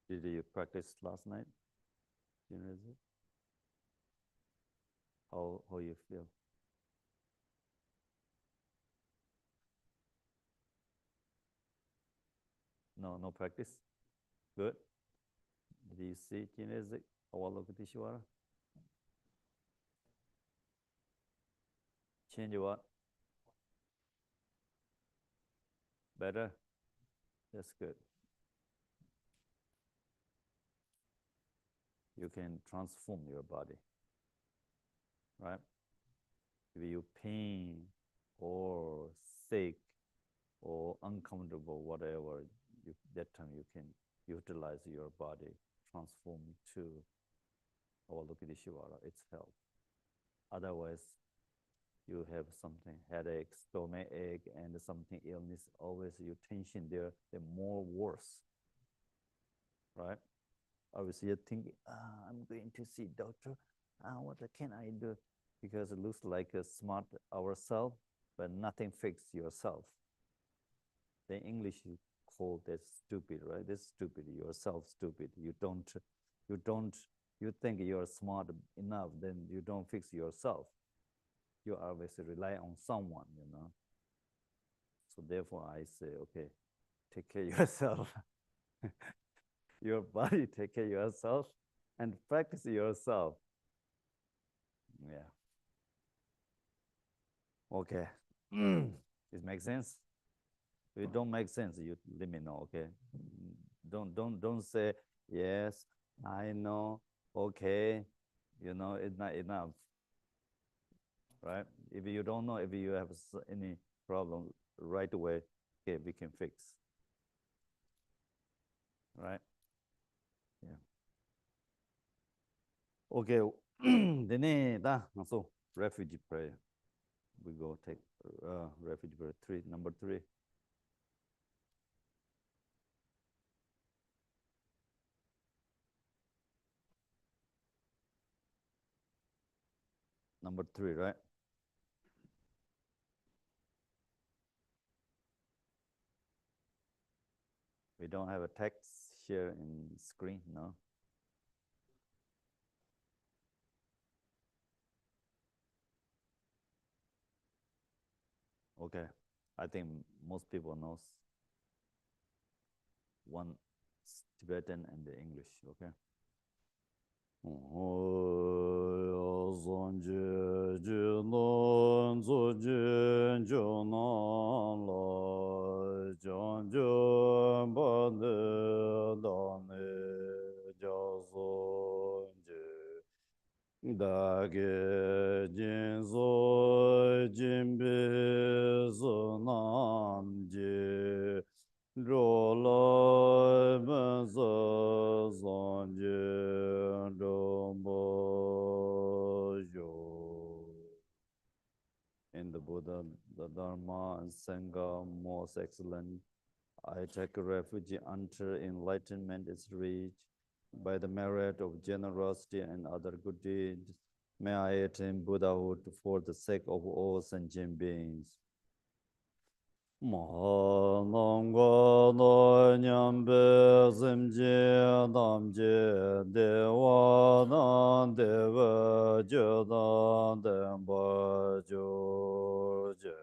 Did you practice last night? How you feel? No practice. Good. Did you see Chenrezig? Avalokiteshvara? Change what? Better? That's good. You can transform your body, right? If you pain or sick or uncomfortable, whatever, that time you can utilize your body, transform to Avalokiteshvara, its help. Otherwise, you have something, headache, stomach ache, and something illness, always you tension there, the more worse, right? Obviously, you're thinking, I'm going to see doctor. What can I do? Because it looks like a smart ourselves, but nothing fix yourself. The English you call that stupid, right? That's stupid. Yourself stupid. You think you're smart enough, then you don't fix yourself. You always rely on someone, So therefore I say, okay, take care of yourself. Your body, take care of yourself and practice yourself. Yeah. Okay. It makes sense? If it don't make sense, you let me know, okay? Don't say, yes, I know, okay, it's not enough. Right? If you don't know, if you have any problem right away, okay, we can fix. Right? Yeah. Okay. So refugee prayer. We go take refugee prayer number 3. Number 3, right? We don't have a text here in screen, no? Okay. I think most people knows one Tibetan and the English, okay? Dage jinso jimbe zonam je Rola benza zonje dombo yo. In the Buddha, the Dharma, and Sangha, most excellent. I take refuge until enlightenment is reached by the merit of generosity and other good deeds. May I attain Buddhahood for the sake of all sentient beings. Mahalangwa no nyambe zimje damje dewa dan deva jodan denpa jorje.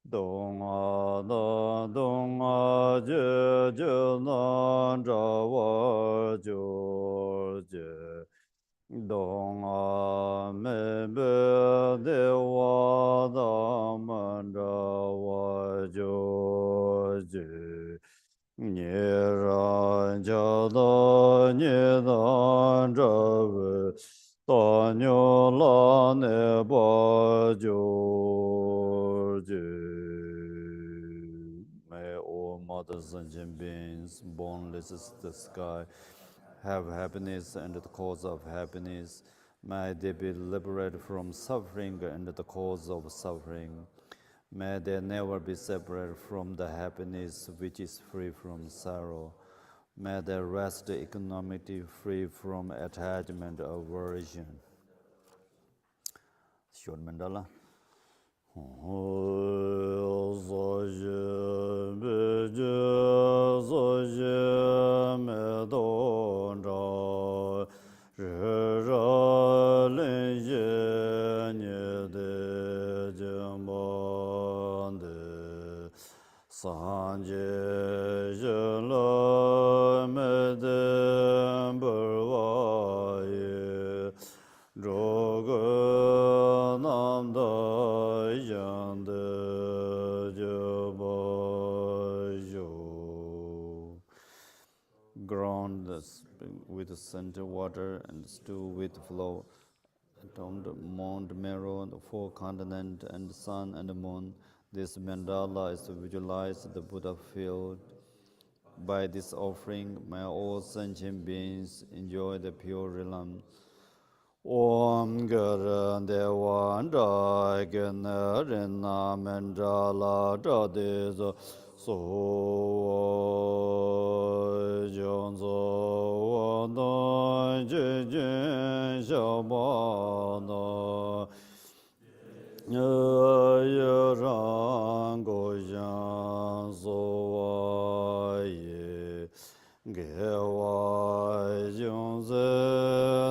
Donga da donga je jodan jawa jorje. Donga me be dewa da mandawa joje. Niran jada nidan jawe tanyo la ne ba jorje. May all mothers and beings born as the sky have happiness and the cause of happiness. May they be liberated from suffering and the cause of suffering. May they never be separated from the happiness which is free from sorrow. May they rest economically free from attachment or aversion. Short mandala. Ground with center water and stew with flow. Around Mount Meru, the four continents, and the sun and the moon. This mandala is to visualize the Buddha field. By this offering, may all sentient beings enjoy the pure realm. Om Gara Devanda Gena Rina Mandala Dadiza So Jonzo Wanda Jijin Shabana Yarango Jan So Gewa Junze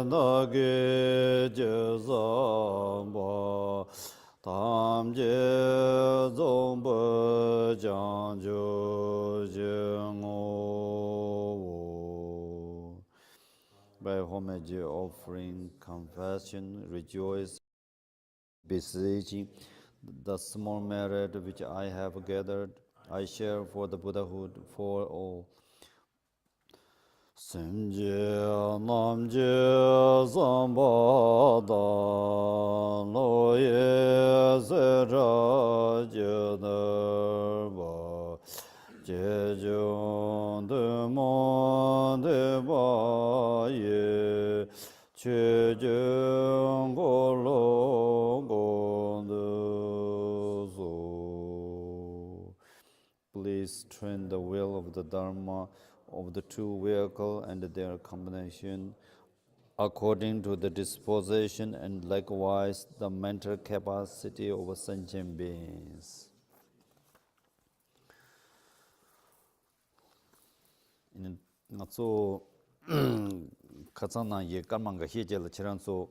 Nage Jezamba Tam Je Zomba Janjo Jengo. By homage offering confession, rejoice, beseeching the small merit which I have gathered, I share for the Buddhahood for all. Senje namje zambada loye zera jenerba jejun de monde baye chejun golo gondezo. Please train the will of the Dharma of the two vehicles and their combination according to the disposition and likewise the mental capacity of sentient beings. Natsu katsana ye karmanga hijel chiranso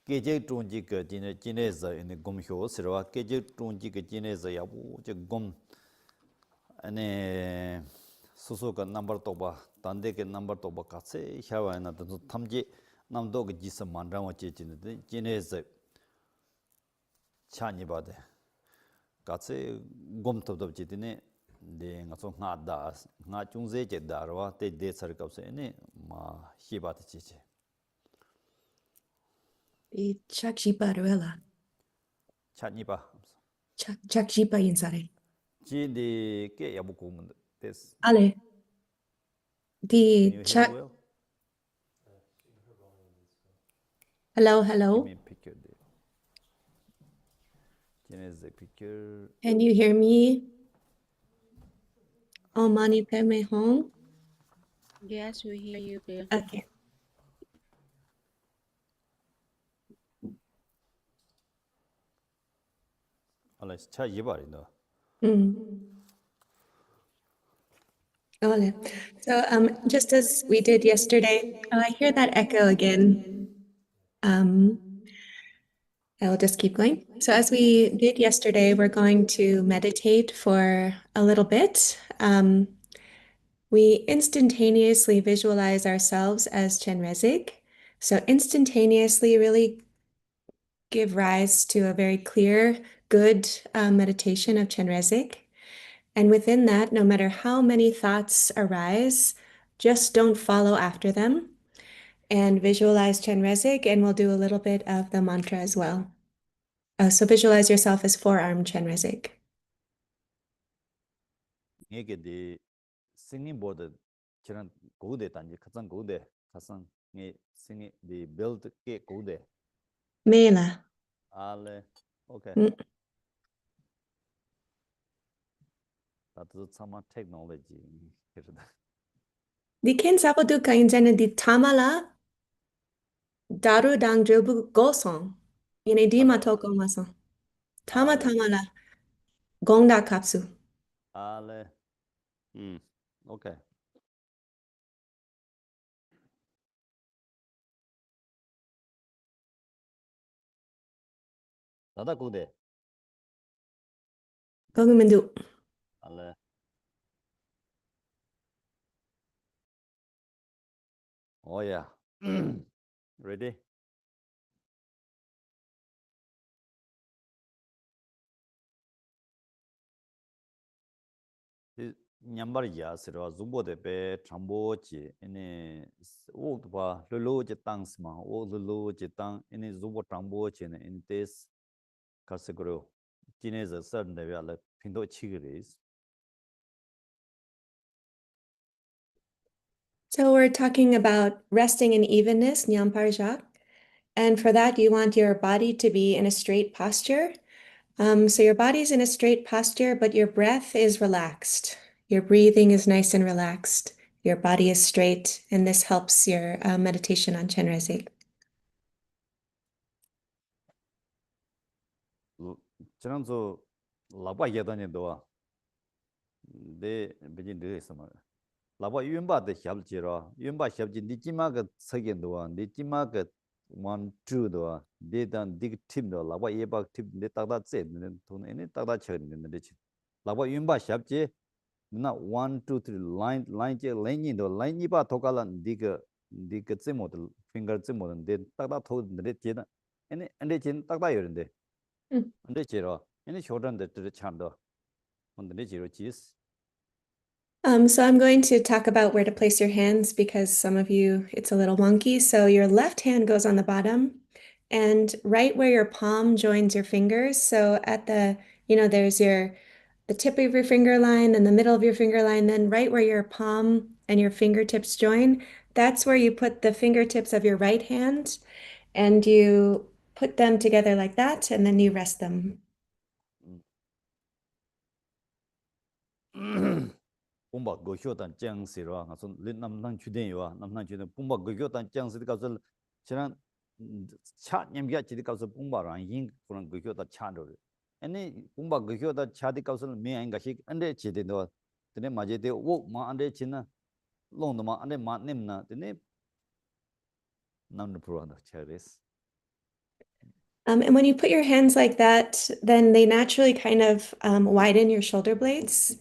keje tunji ke jineza in gomhyo sirwa keje tunji ke jineza yabu je gom ane 수수가 넘버 또바 단대게 넘버 또바 같이 샤와나 또 탐지 남도 그 지서 만랑어 제진데 진에서 차니 바데 같이 곰톱도 지드네 네 가서 나다 나 중세 제다와 때 대서급세네 마 히바트 지지 이 착지바르엘라 차니바 착지바 인사래 지디게 야부고문 this 알레 can you hear 착 well? hello Give hello me a picture there. Genesis picture. can you hear me Om Mani Padme Hum Yes, we hear you, dear. okay 알레스 차 이발이 너. Ole. So just as we did yesterday I hear that echo again I'll just keep going. So as we did yesterday, we're going to meditate for a little bit. We instantaneously visualize ourselves as Chenrezig. So instantaneously really give rise to a very clear, good meditation of Chenrezig. And within that, no matter how many thoughts arise, just don't follow after them and visualize Chenrezig, and we'll do a little bit of the mantra as well. So visualize yourself as four-armed Chenrezig. 이게 네 singing board 저런 고대 단지 가장 고대 가상 이 singing the build 게 고대 Mela. 알레 오케이 나도 참아 테크놀로지 그러다 Di ken sapodu kainjana di tamala daru dang jobu gosong. Yene di matoko maso. Tama Ale. tama la. Gongda kapsu. Ale. Okay. Dada kude. Gogumendu. Ale. Oh yeah. Ready? Nyambar ya sirwa zumbo de be chambo chi ene wo ba lo je tang sma wo lo je tang ene zumbo chambo chi ne in this category tine za certain de ya le pindo chi gris. So we're talking about resting in evenness, Nyamparjak. And for that, you want your body to be in a straight posture. So your body's in a straight posture, but your breath is relaxed. Your breathing is nice and relaxed. Your body is straight, and this helps your meditation on Chenrezig. 지난주 라바 예단에도 내 베진 되었어 말. 라바 윤바데 샵지로 윤바 샵지 니지마가 석연도 니지마가 원 투도 데단 디그팀도 라바 예박 팀데 따다 ጼ는 돈 에네 따다 쳐는데 라바 윤바 샵지 나 1 2 3 라인 제 라인이도 라인이바 도갈란 디그 ጼ모도 핑거 ጼ모도 데 따다 토는데 제나 에네 안데 진 따다 요런데 근데 제로 얘네 쇼던데 찬도 근데 제로 지스 So I'm going to talk about where to place your hands because some of you, it's a little wonky. So your left hand goes on the bottom and right where your palm joins your fingers. So at there's the tip of your finger line and the middle of your finger line, then right where your palm and your fingertips join, that's where you put the fingertips of your right hand and you put them together like that and then you rest them. 봄바 거쇼단 짱시로 가서 남남 주된이와 남남 주된 봄바 거쇼단 짱시디 가서 지난 차 냠기가 지디 가서 봄바랑 인 그런 거쇼다 차도 아니 봄바 거쇼다 차디 가서 메인가시 안데 지디도 근데 맞이데 오마 안데 지나 롱도마 안데 마님나 근데 남는 프로한다 차레스 And when you put your hands like that, then they naturally kind of widen your shoulder blades.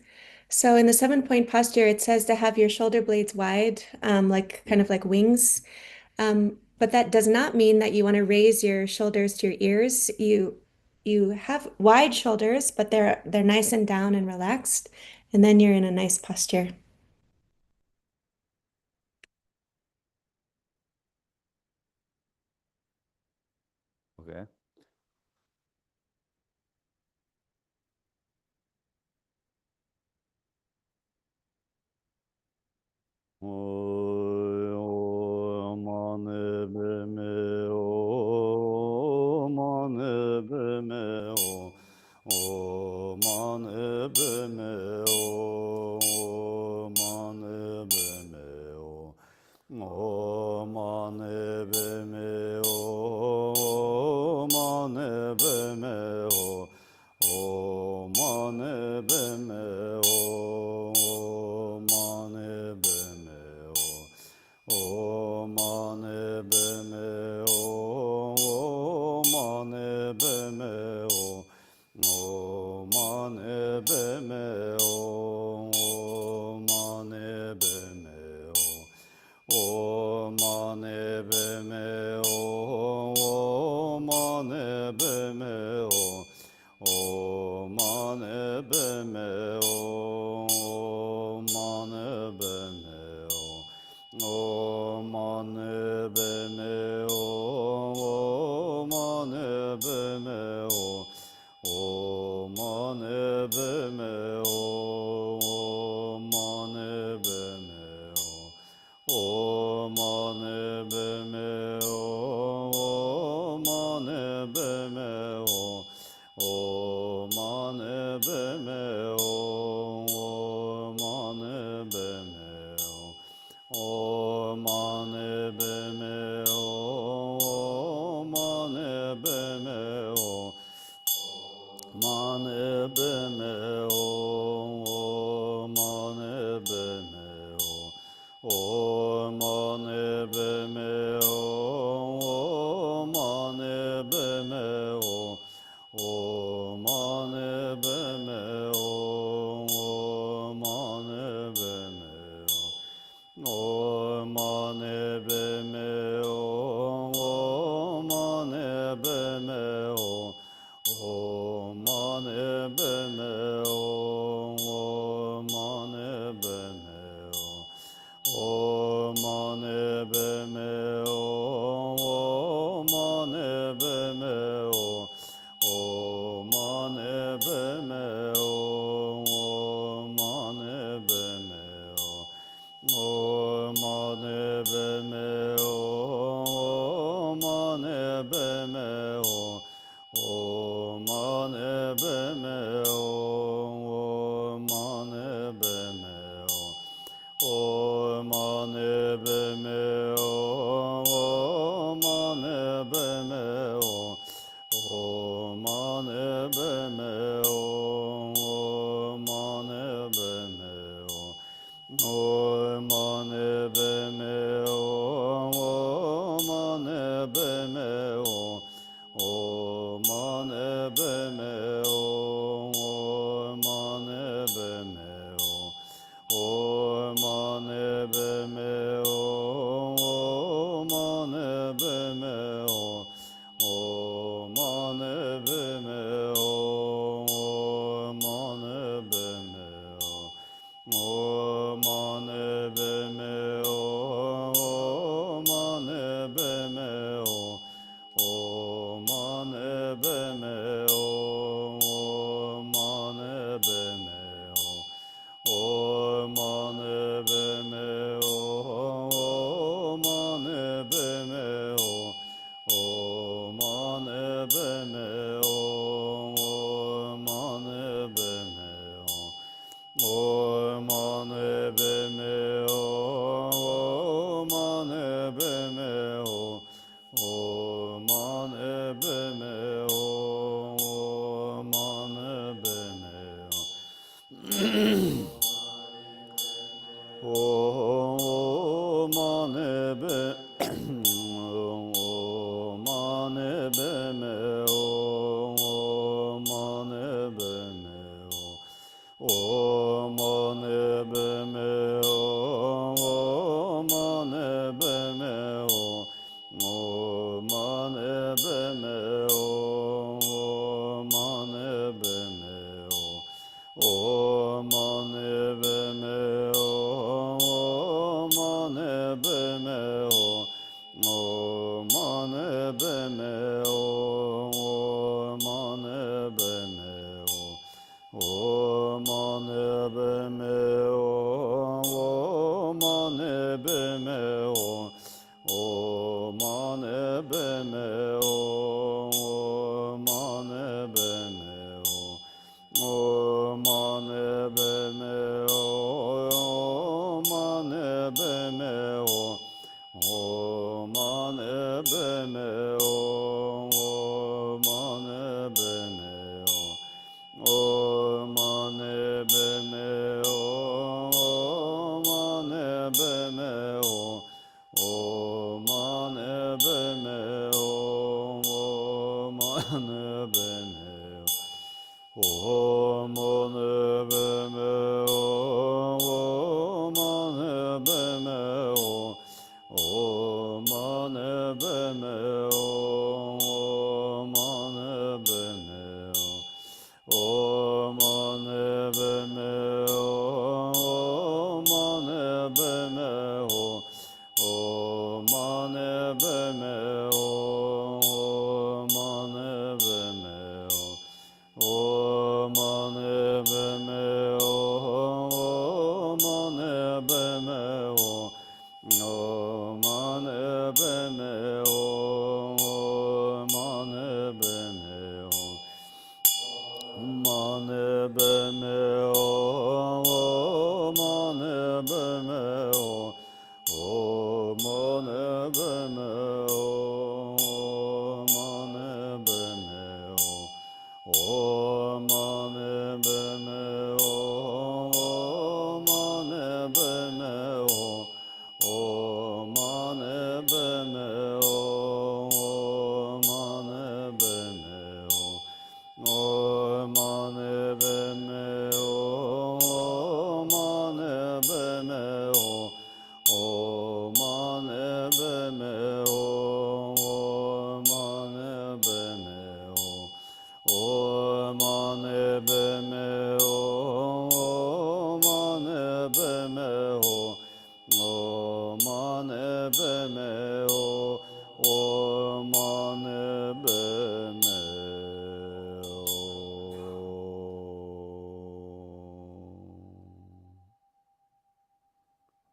So in the 7-point posture, it says to have your shoulder blades wide, like kind of like wings. But that does not mean that you want to raise your shoulders to your ears. You have wide shoulders, but they're nice and down and relaxed, and then you're in a nice posture. 오케이 오 마네 베메 오 마네 베메 오 마네 베메 오 마네 베메 오 마네 베메 오 마네 베메 오 마네 베메 오 마네 베메 오 마네 베메 오 마네 베메 오 마네 베메 오 마네 베메 오 마네 베메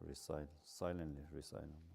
Recite, silently recite.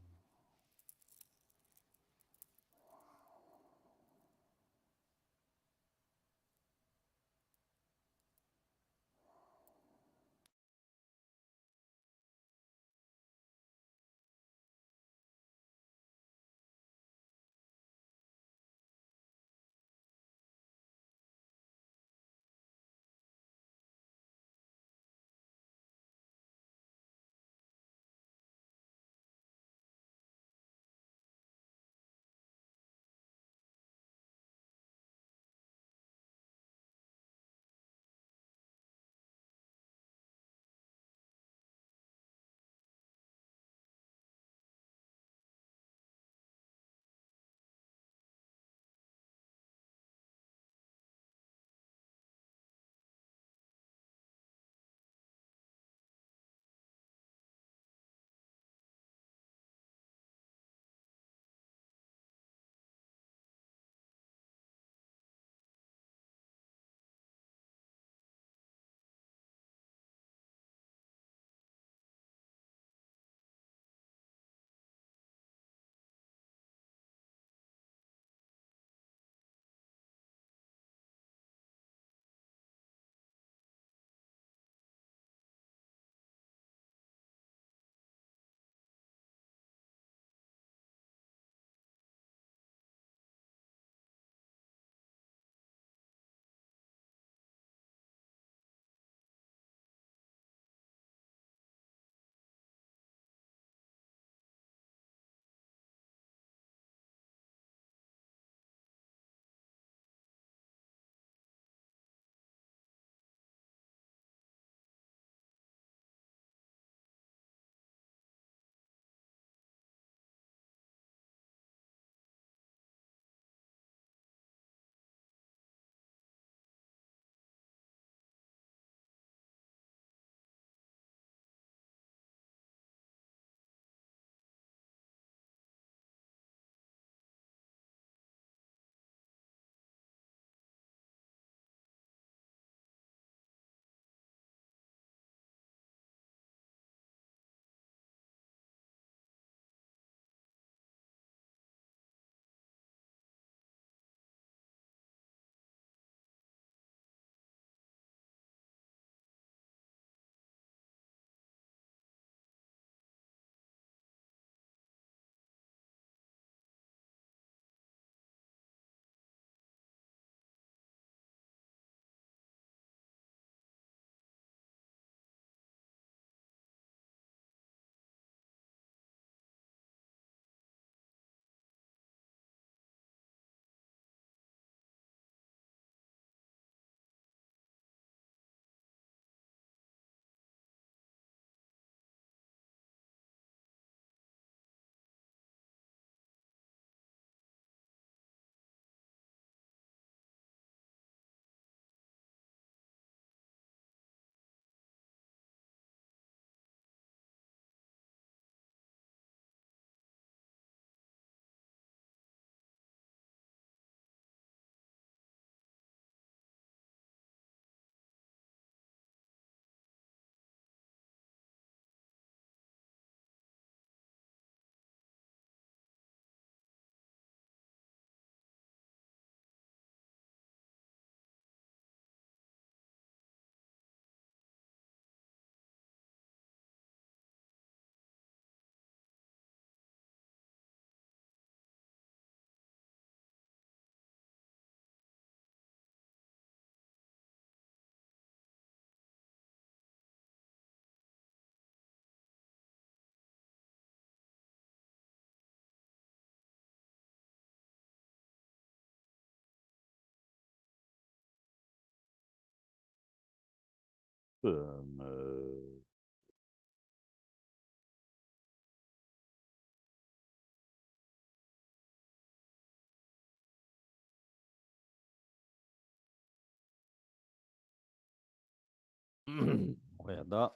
Khỏe đó.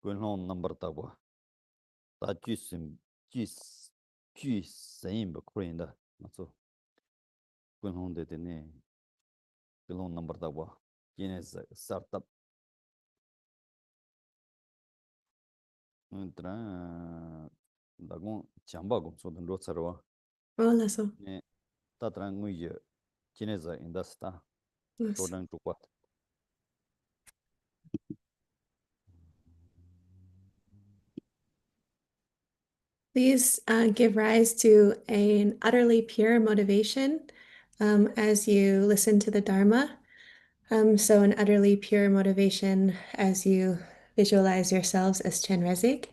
Gunlong number tabo. Ta ju sim ba kurin da. Maso. Gunlong de ne. Gunlong number tabo. Jine startup. Tra dagon chamba gom so den rotsarwa. Hola, so. Ne ta tra ngui jine za indasta. Yes. Rodang tukwa. Please give rise to an utterly pure motivation as you listen to the Dharma. So an utterly pure motivation as you visualize yourselves as Chenrezig.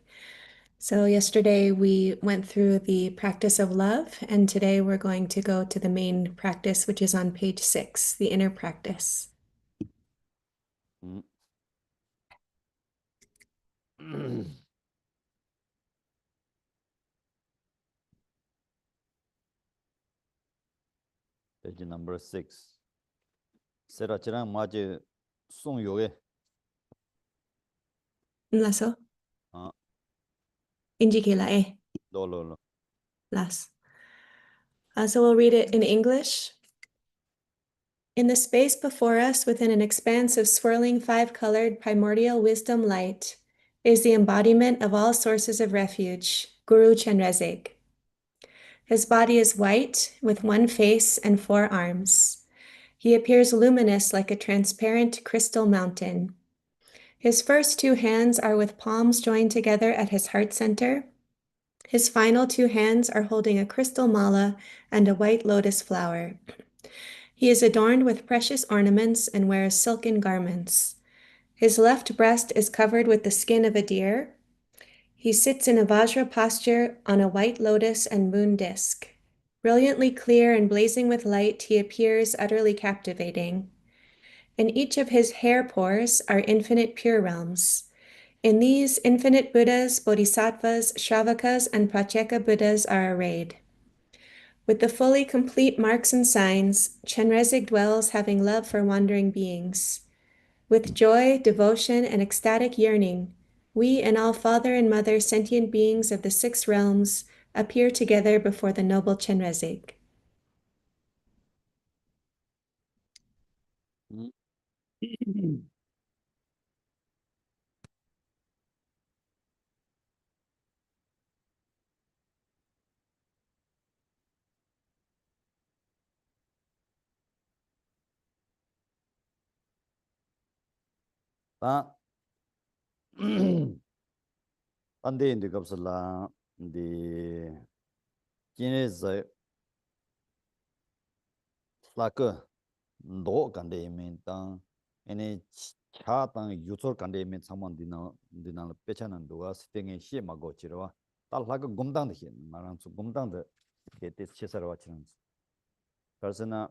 So yesterday we went through the practice of love, and today we're going to go to the main practice, which is on page 6, the inner practice. Page number 6. Sera chirang maji song yoge. Laso, Ah, Injikila lo. Las. So we'll read it in English. In the space before us, within an expanse of swirling five-colored primordial wisdom light, is the embodiment of all sources of refuge, Guru Chenrezig. His body is white, with one face and 4 arms. He appears luminous like a transparent crystal mountain. His first 2 hands are with palms joined together at his heart center. His final 2 hands are holding a crystal mala and a white lotus flower. He is adorned with precious ornaments and wears silken garments. His left breast is covered with the skin of a deer. He sits in a Vajra posture on a white lotus and moon disk. Brilliantly clear and blazing with light, he appears utterly captivating. In each of his hair pores are infinite pure realms. In these, infinite Buddhas, Bodhisattvas, Shravakas, and Pratyeka Buddhas are arrayed. With the fully complete marks and signs, Chenrezig dwells having love for wandering beings. With joy, devotion, and ecstatic yearning, we and all father and mother sentient beings of the 6 realms appear together before the noble Chenrezig. Ta ande indi kapsala di jine za laka ndo kande imin tang ene cha tang yutsor kande imin tsaman dina pechanan duwa sitenge xie ma go chirwa ta laka gomdang de xie marang su gomdang de kete chesarwa chirang karsana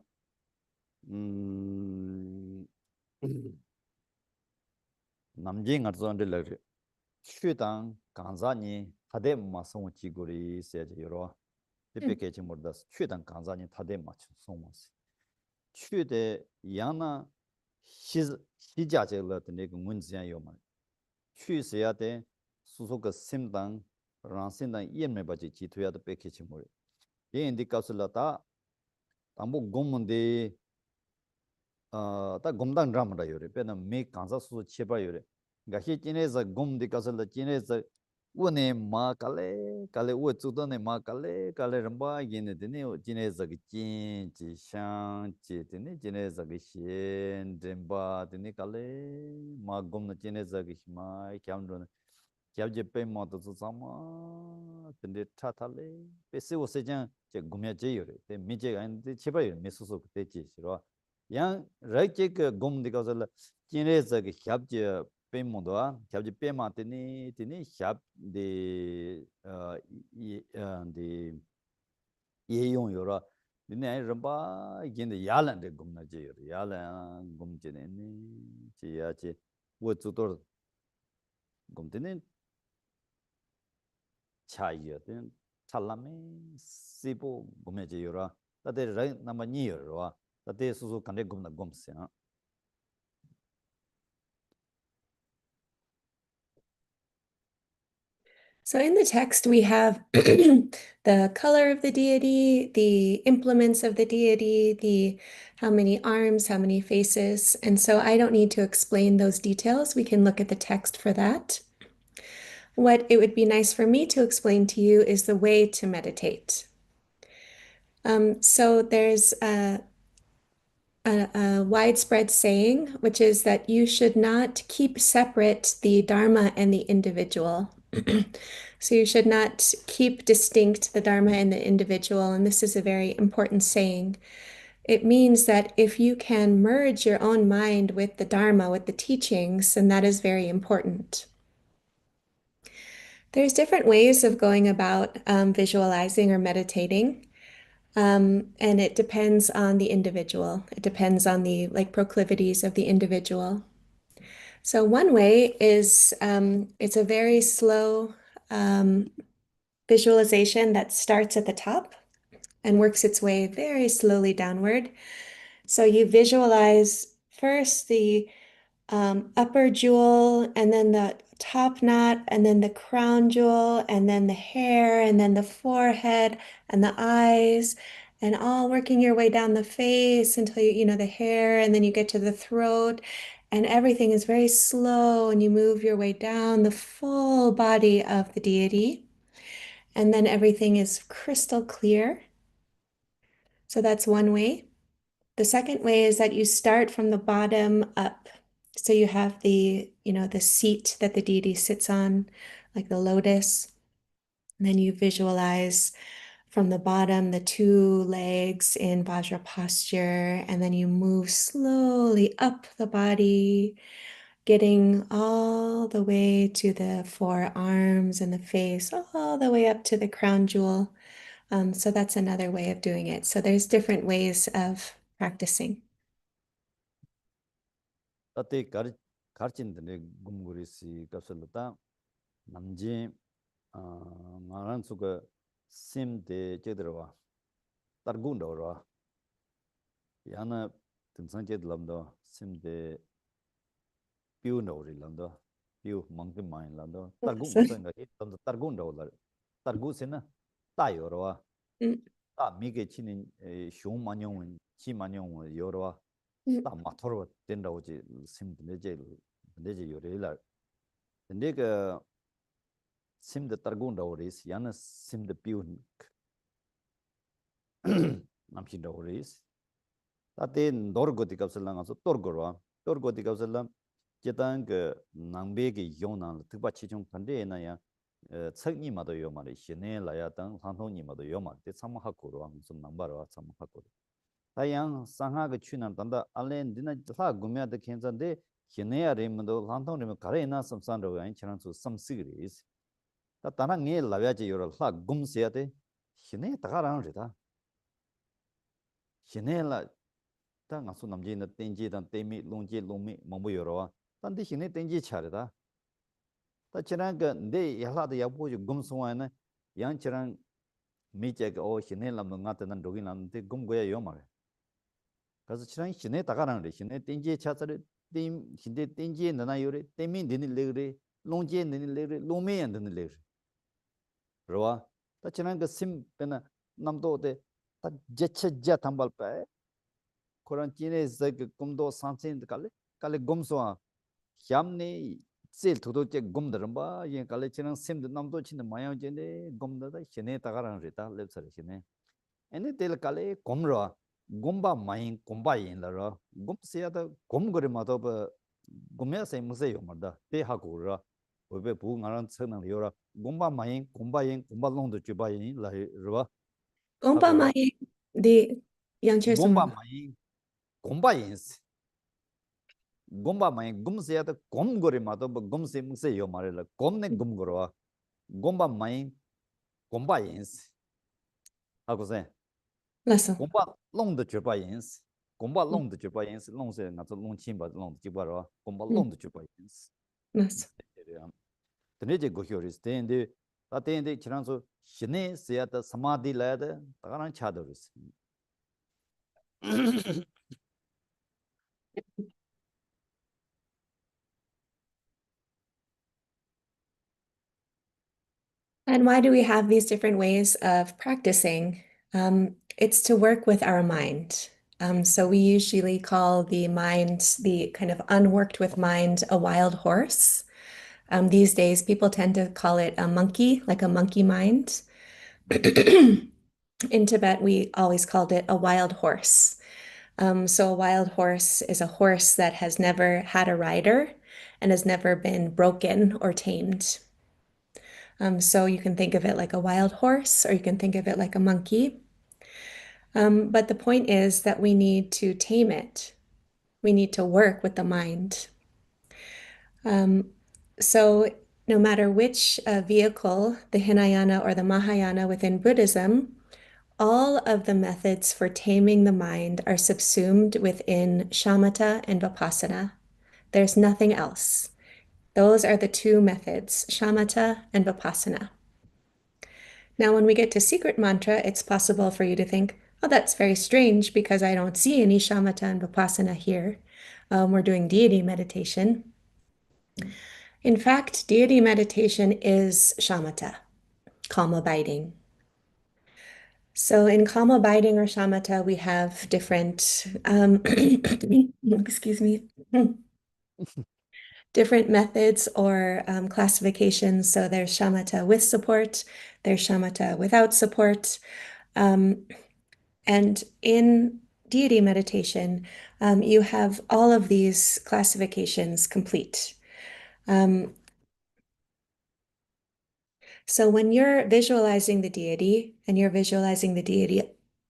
namje ngarzo ande lagre shudang 간자니 타데 마송 지구리 세제 여러 디페케 지모르다스 shudang 간자니 타데 마치 송마스 슈데 야나 시자제르데 그 문제야 요마 슈세야데 수소가 심당 란신당 이엠메바지 지투야데 페케 지모르 예 인디카슬라타 담보 곰문데 ता gomdang drama da yore pe na me kansa su cheba yore ga he chine za gom de kasal da chine za one ma kale kale wo chu da ne ma kale kale ramba yin de ne chine za gi chin chi shang chi de ne chine za gi shen demba de ne kale ma gom na chine za gi ma kyam ro kyam je pe ma to sa ma de ta ta le pe se wo se jan je gomya je yore te mi je ga de cheba yore me su su te chi shiro yang raike ke gom de kausal kine za ke hyabje pe modwa hyabje pe ma tini hyab de de ye yong yora dine ai ramba yin de yalan de gom na je yor yalan gom je ne ni che ya che wo zu dor gom tini cha ye den chalame sibo gom je yora ta de ra na ma ni yor tate susu kande gomna gomse So in the text, we have the color of the deity, the implements of the deity, the how many arms, how many faces. And so I don't need to explain those details. We can look at the text for that. What it would be nice for me to explain to you is the way to meditate. So there's a widespread saying, which is that you should not keep separate the Dharma and the individual. So you should not keep distinct the Dharma and the individual. And this is a very important saying. It means that if you can merge your own mind with the Dharma, with the teachings, then that is very important. There's different ways of going about visualizing or meditating. And it depends on the individual. It depends on the proclivities of the individual. So one way is it's a very slow visualization that starts at the top and works its way very slowly downward. So you visualize first the upper jewel, and then the top knot, and then the crown jewel, and then the hair, and then the forehead, and the eyes, and all working your way down the face until you know, the hair, and then you get to the throat, and everything is very slow, and you move your way down the full body of the deity, and then everything is crystal clear. So that's one way. The second way is that you start from the bottom up. So you have the seat that the deity sits on, like the lotus. And then you visualize from the bottom the two legs in Vajra posture. And then you move slowly up the body, getting all the way to the forearms and the face, all the way up to the crown jewel. So that's another way of doing it. So there's different ways of practicing. Tate karchindane gumgurisi kapsalata namje ngaran suka sim de chedrwa targunda ora yana tensang ched lamdo sim de piu no ri lamdo piu monkey mind lamdo targu So, maso nga lamdo targunda ora targu sena ta yorwa mm, ta mige chinin shung manyong chi manyong yorwa mm. 다 마토로 된다 오지 심도 내제 요래라 근데 그 심도 따르고온다 오리스 야나 심도 비운 남신다 오리스 다데 노르고디 갑슬랑아서 또르고디 갑슬랑 제단 그 낭베기 용난 특바 치중 반대에나야 책임마도 요마리 신내 라야당 상통님마도 요마데 참하고로 무슨 남바로 참하고 다양 상하가 추난 단다 알렌 디나 사 구매하다 괜찮데 히네야 레문도 한통님 가레나 섬산도 아니 지난주 섬시그리스 다 다나 게 라야지 요라 사 굼세야데 히네 다가랑 리다 히네라 다 가수 남제는 땡지단 땡미 롱제 롱미 뭐뭐요라 단데 히네 땡지 차르다 다 지난 그내 야라도 야보지 굼송아나 양치랑 미제가 오 히네 남는 나타난 독이난데 굼고야 요말 그래서 지난 신에 다가라는데 신에 땡지에 차서를 땡 신데 땡지에 너나 요래 땡민 되는 레그래 롱지에 되는 레그래 롱메에 되는 레그래 그러와 다 지난 그심 배나 남도데 다 제체자 담발빠 그런 진에서 그 꿈도 산신 갈래 곰소아 샴네 셀 도도제 곰들은 봐예 갈래 지난 심도 남도 치는 마야제네 곰다다 신에 다가라는 레다 랩서리 신에 ene tel kale komra gomba main komba yin la ra gom se ya da gom gore ma do ba gomya se mu se yo ma da te ha ko ra we be bu ngaran chen na yo ra gomba main komba yin komba long de ba yin la ra ha Gompa ko ra mai di gomba Yangzab main komba yin gomba main gom se ya da gom gore ma do ba gom se mu se yo ma la gom ne gom gore wa gomba main komba yin ha ko se Lasso. 공바 롱드 주바인스 공바 롱드 주바인스 롱세 나서 롱친바 롱드 주바라 공바 롱드 주바인스 Lasso. 드네제 고효리스 텐데 다텐데 지난소 신의 세야다 사마디 라야다 다가난 차도리스 And why do we have these different ways of practicing? It's to work with our mind. So we usually call the mind, the kind of unworked with mind, a wild horse. These days, people tend to call it a monkey, like a monkey mind. In Tibet, we always called it a wild horse. So a wild horse is a horse that has never had a rider and has never been broken or tamed. So you can think of it like a wild horse, or you can think of it like a monkey. But the point is that we need to tame it. We need to work with the mind. So no matter which vehicle, the Hinayana or the Mahayana within Buddhism, all of the methods for taming the mind are subsumed within shamatha and vipassana. There's nothing else. Those are the two methods, shamatha and vipassana. Now, when we get to secret mantra, it's possible for you to think, oh, that's very strange because I don't see any shamatha and vipassana here. We're doing deity meditation. In fact, deity meditation is shamatha, calm abiding. So in calm abiding or shamatha, we have different, excuse me, different methods or classifications. So there's shamatha with support, there's shamatha without support. And in deity meditation, you have all of these classifications complete. So when you're visualizing the deity and you're visualizing the deity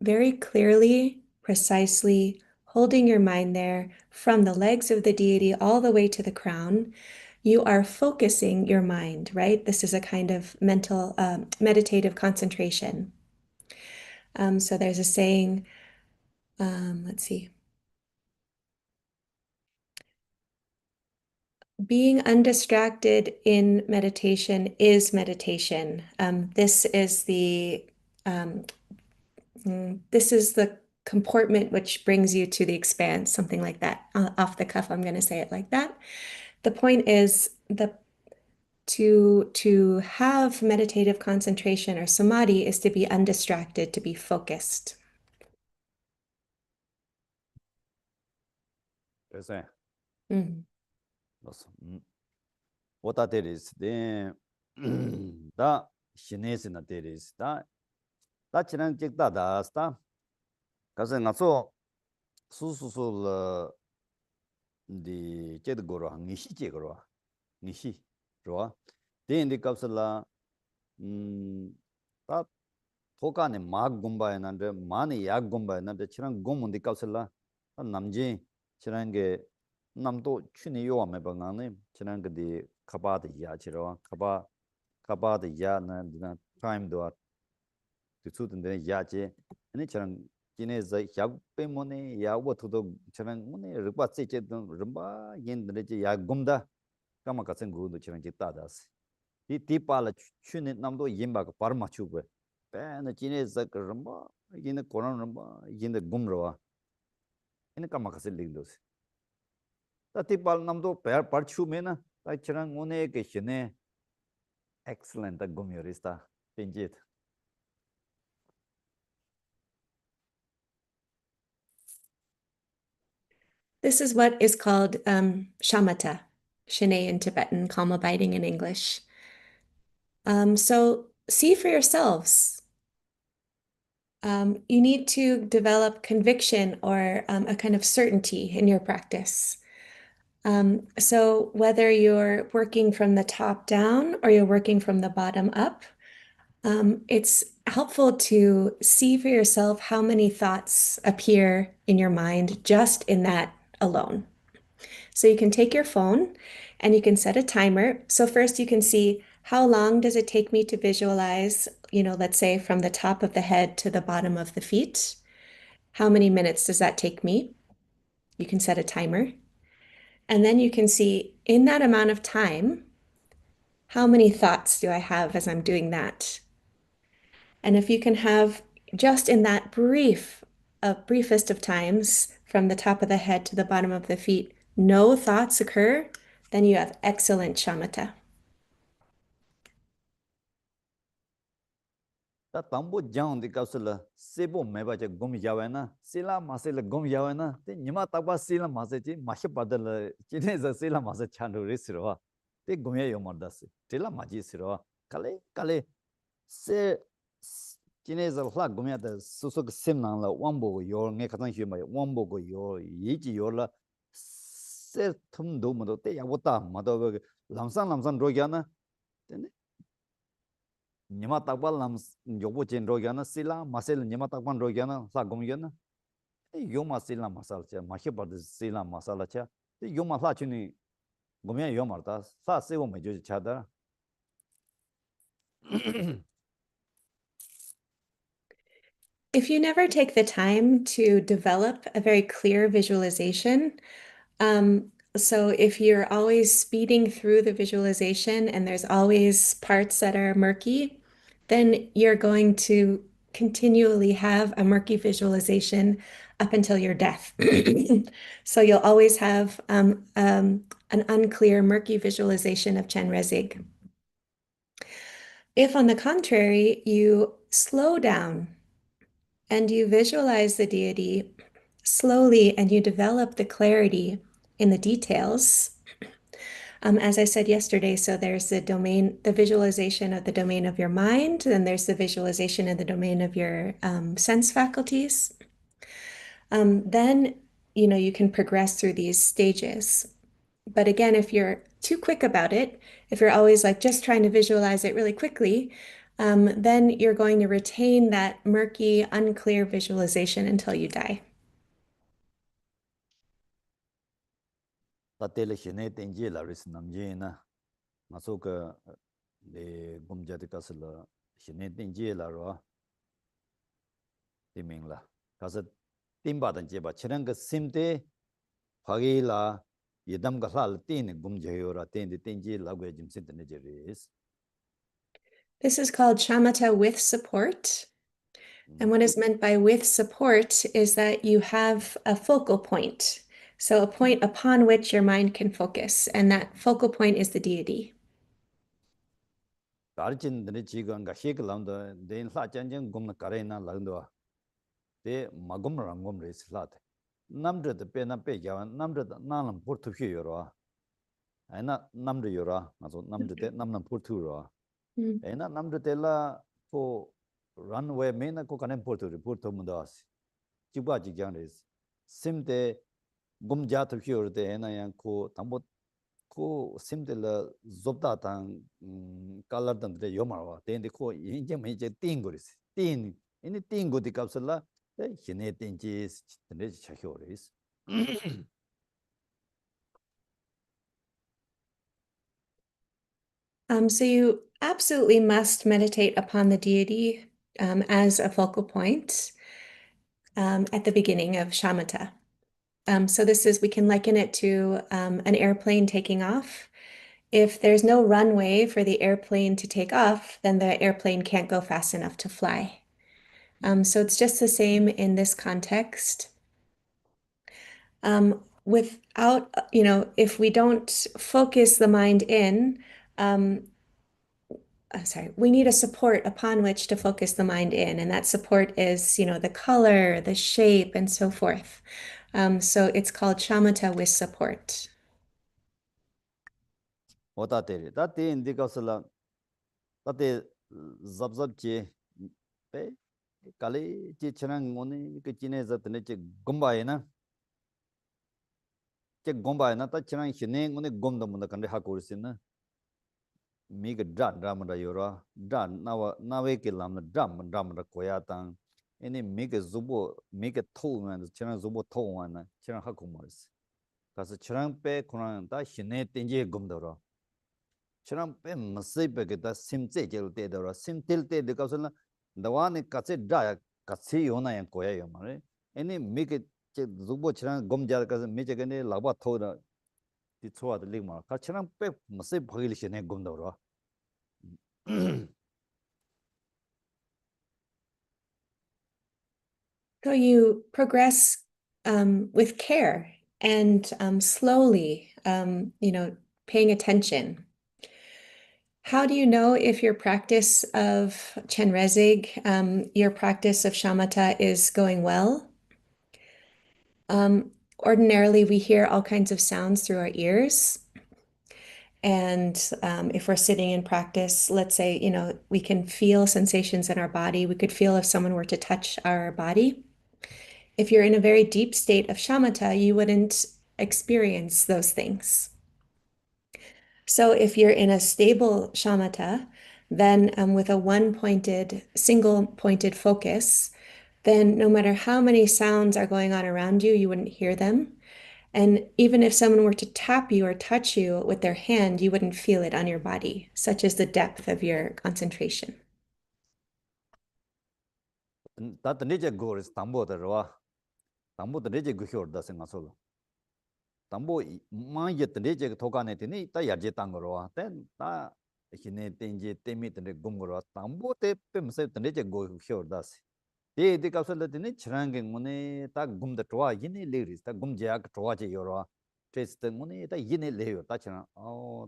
very clearly, precisely, holding your mind there from the legs of the deity all the way to the crown, you are focusing your mind, right? This is a kind of mental, meditative concentration. So there's a saying, let's see. Being undistracted in meditation is meditation. Um, this is the comportment which brings you to the expanse, something like that. Off the cuff, I'm going to say it like that. The point is to have meditative concentration or samadhi is to be undistracted, to be focused. 그래서 Mm. 오다 데리스 다 시네스나 데리스 다 지난 찍다다스다 가서 나서 수수술 디 제도 거로 니시 제거로 니시 좋아 데인디 값을라 다 토카네 막 곰바에난데 마네 약 곰바에난데 지난 곰문디 값을라 남지 지난 게 남도 춘이 요함에 방안에 지난 그디 카바드 야지로 카바드 야나 디나 타임도 tutsudende yaje ane charang kine za yag pe mone ya wo thodo charang mone rikpa che che rumba yen de je ya gumda kama ka sen gu do charang je ta das ti pala chune namdo yemba ka parma chube pe na kine za ka rumba yen koran rumba yen de gum ro ene kama ka sen ling dos ta ti pal namdo per par chu me na ta charang mone ke shene excellent da gum yorista pinjit. This is what is called shamatha, shine in Tibetan, calm abiding in English. So see for yourselves. You need to develop conviction or a kind of certainty in your practice. So whether you're working from the top down or you're working from the bottom up, it's helpful to see for yourself how many thoughts appear in your mind just in that alone. So you can take your phone and you can set a timer. So first you can see how long does it take me to visualize, let's say from the top of the head to the bottom of the feet. How many minutes does that take me? You can set a timer. And then you can see in that amount of time, how many thoughts do I have as I'm doing that? And if you can have just in that briefest of times, from the top of the head to the bottom of the feet, no thoughts occur, then you have excellent shamatha. 다 담보 장디 갑슬라 세보 메바제 곰 야와나 실라 마셀 곰 야와나 테 니마 딱바 실라 마세지 마히 바들 지네자 실라 마세 찬루리스로 테 곰에 요마다스 텔라 마지스로 칼레 세 지네자 라 곰야다 수속 셈나라 왕보고 요 네 가장 휴마 왕보고 요 예지 요라 세 tum도 뭐도 때 야보다 마도 람산 로기야나 Nyima takpal nam yobo chen rogyana sila masel nyima takpan rogyana sa gomgyana yoma sila masal cha mahi pad sila masala cha yoma sa chuni gomya yomar ta sa sewo me jo cha da If you never take the time to develop a very clear visualization, so if you're always speeding through the visualization and there's always parts that are murky, then you're going to continually have a murky visualization up until your death. So you'll always have an unclear, murky visualization of Chenrezig. If, on the contrary, you slow down and you visualize the deity slowly and you develop the clarity in the details, as I said yesterday, so there's the domain, the visualization of the domain of your mind, then there's the visualization of the domain of your sense faculties. Then, you can progress through these stages. But again, if you're too quick about it, if you're always like just trying to visualize it really quickly, then you're going to retain that murky, unclear visualization until you die. tatele shene tenje la ris namje na masoka le gomja de kasla shene tenje la ro timingla kasa timba dan je ba cherang ga simte phagila yedam ga hal tin gomja yora ten de tenje la gwe jim sit ne je ris. This is called shamatha with support. And what is meant by with support is that you have a focal point. So a point upon which your mind can focus, and that focal point is the deity. Garchin de chiga ga hek lamda den la chanjang gom na karena langdo de magom rangom res lat namde de pe na pe ya namde na lam pur thu hye yoro ana namde yoro aso namde de namnam pur thu ro ana namde de la ko runway me na ko kanem pur thu mundas chiba ji gyang res simde gom ja thu hye de ana yang ko tambo ko simde la zobda tang color dan de yomarwa de ko inje me je tingoris tin ini tingo di kapsala hine tenji de chahyoris. So you absolutely must meditate upon the deity as a focal point at the beginning of shamatha. So we can liken it to an airplane taking off. If there's no runway for the airplane to take off, then the airplane can't go fast enough to fly. So it's just the same in this context. Without, if we don't focus the mind in, we need a support upon which to focus the mind in, and that support is, the color, the shape, and so forth. So it's called shamatha with support. Otate tate indi kapsala tate zabzab che pe kali che chirang ngone ke chine zat ne che gomba na che gomba na ta chirang hine ngone gomda munda kan ha korsin na mi ge dram da yora dran nawe ke lam dram da koya tang ini mi ge zubo mi ge thou na chirang zubo thou na chirang ha komars kas chirang pe khona ta hine tenje gomda ro chirang pe masai pe ge ta simche jel te da ro simtel te de kasla dawani kache da kache yona yang koya yo mare ini mi ge zubo chirang gomja ka mi che ge ne laba thou da ti choa de ligma ka chirang pe masai bhagil shene gomda ro. So you progress with care and slowly, paying attention. How do you know if your practice of Chenrezig, your practice of shamatha is going well? Ordinarily, we hear all kinds of sounds through our ears. And if we're sitting in practice, let's say, we can feel sensations in our body. We could feel if someone were to touch our body. If you're in a very deep state of shamatha, you wouldn't experience those things. So if you're in a stable shamatha, then with a single pointed focus, then no matter how many sounds are going on around you, you wouldn't hear them. And even if someone were to tap you or touch you with their hand, you wouldn't feel it on your body, such as the depth of your concentration. 다 드네제 고르스 담보더와 담보 드네제 고효르다 생각하소 담보 마예 드네제 토가네 되니 다 야제 땅거로 다 히네 땡제 땡미 드네 곰거로 담보 때 뱀세 드네제 고효르다스 데 갑설데 되니 치랑게 문에 다 곰다 좋아 이네 레리스 다 곰제야 좋아제 요로 테스트 문에 다 이네 레요 다 치나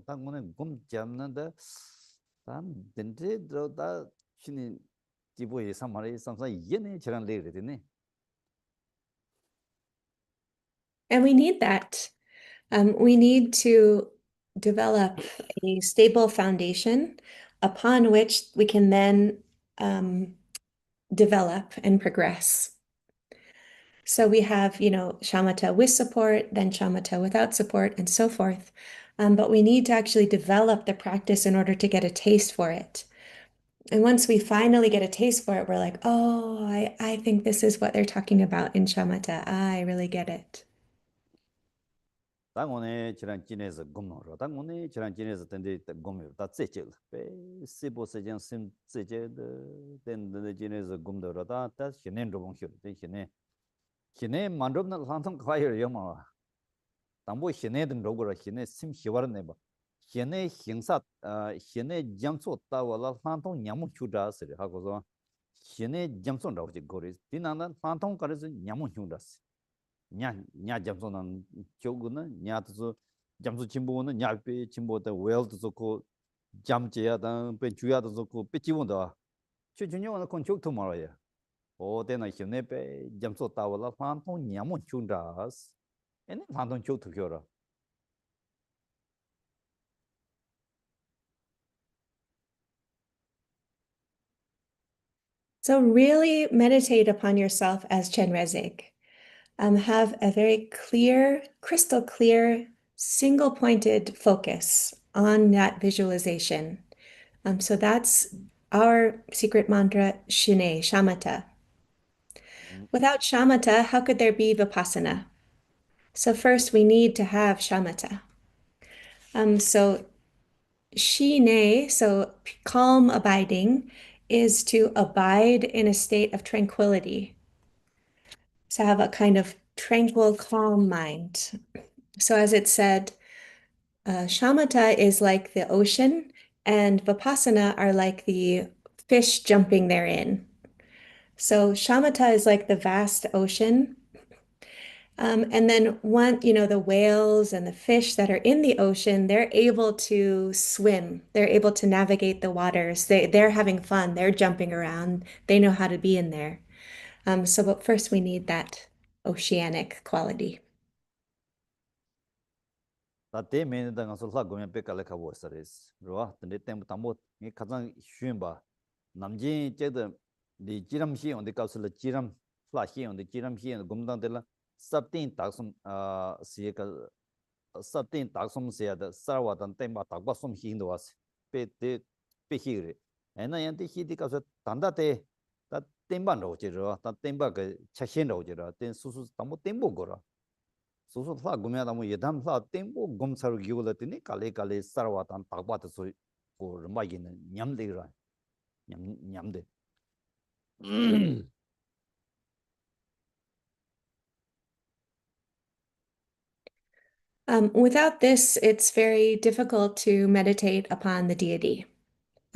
다 문에 곰 잡는데 단 덴데 다 신이 기부에 삼마리 삼사 이네 치랑 레리 되네 And we need that. We need to develop a stable foundation upon which we can then develop and progress. So we have, shamatha with support, then shamatha without support, and so forth. But we need to actually develop the practice in order to get a taste for it. And once we finally get a taste for it, we're like, oh, I think this is what they're talking about in shamatha. I really get it. 당원에 지난 진에서 곰노로 당원에 지난 진에서 된데 곰이 다 째질 베 시보세장 심 째제드 된데 진에서 곰도로다 다 신낸 로봉쇼 신내 신내 만럽나 상상 과여 영마 담보 신내든 로고라 신내 심 희와르네 봐 신내 행사 신내 잠소 따와라 상통 냠무 추다스 하고서 신내 잠소 나오지 고리 디나나 상통 가르스 냠무 추다스 냐 잠소는 교구는 냐도 잠수 진보는 냐베 진보다 웰도 좋고 잠제야다 배 주야도 좋고 배지원다 최준영은 건축도 말아야 오데나 힘내베 잠소 따와라 판통 냐모 춘다스 에네 판통 좋도 겨라 So really meditate upon yourself as Chenrezig. Have a very clear, crystal clear, single-pointed focus on that visualization. So that's our secret mantra, Shine, shamatha. Without shamatha, how could there be vipassana? So first we need to have shamatha. So shine, so calm abiding, is to abide in a state of tranquility. To have a kind of tranquil, calm mind. So as it said, shamatha is like the ocean, and vipassana are like the fish jumping therein. So shamatha is like the vast ocean. And then the whales and the fish that are in the ocean, they're able to swim. They're able to navigate the waters. They're having fun. They're jumping around. They know how to be in there. But first we need that oceanic quality. 다데 메네다 가서 라고면 베칼레카 보스레스 로아 근데 템 담보 이 가장 쉬운 바 남진 제도 리 지람시 온데 가서 지람 플라시 온데 지람시 곰당들라 섭틴 딱숨 시에가 섭틴 딱숨 세야다 사와단 템바 딱바 숨 히인도 와스 베데 베히르 에나얀데 히디 가서 단다데 다 템반 로제로 다 템바 그 차신 로제로 된 수수 담보 템보 거라 소소 사 구매하다 뭐 예담 사 땡보 검사로 기울었더니 칼레 사와탄 딱바도 고 르마기는 냠데라 냠데 Without this, it's very difficult to meditate upon the deity.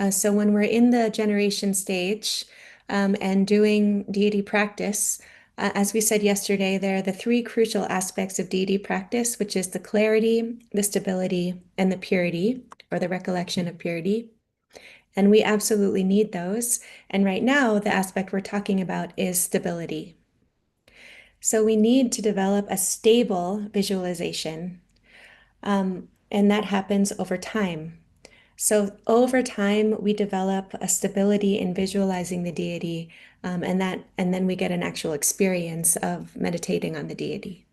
So when we're in the generation stage and doing deity practice, as we said yesterday, there are the three crucial aspects of deity practice, which is the clarity, the stability, and the purity, or the recollection of purity. And we absolutely need those. And right now, the aspect we're talking about is stability. So we need to develop a stable visualization. And that happens over time. So over time, we develop a stability in visualizing the deity, and then we get an actual experience of meditating on the deity.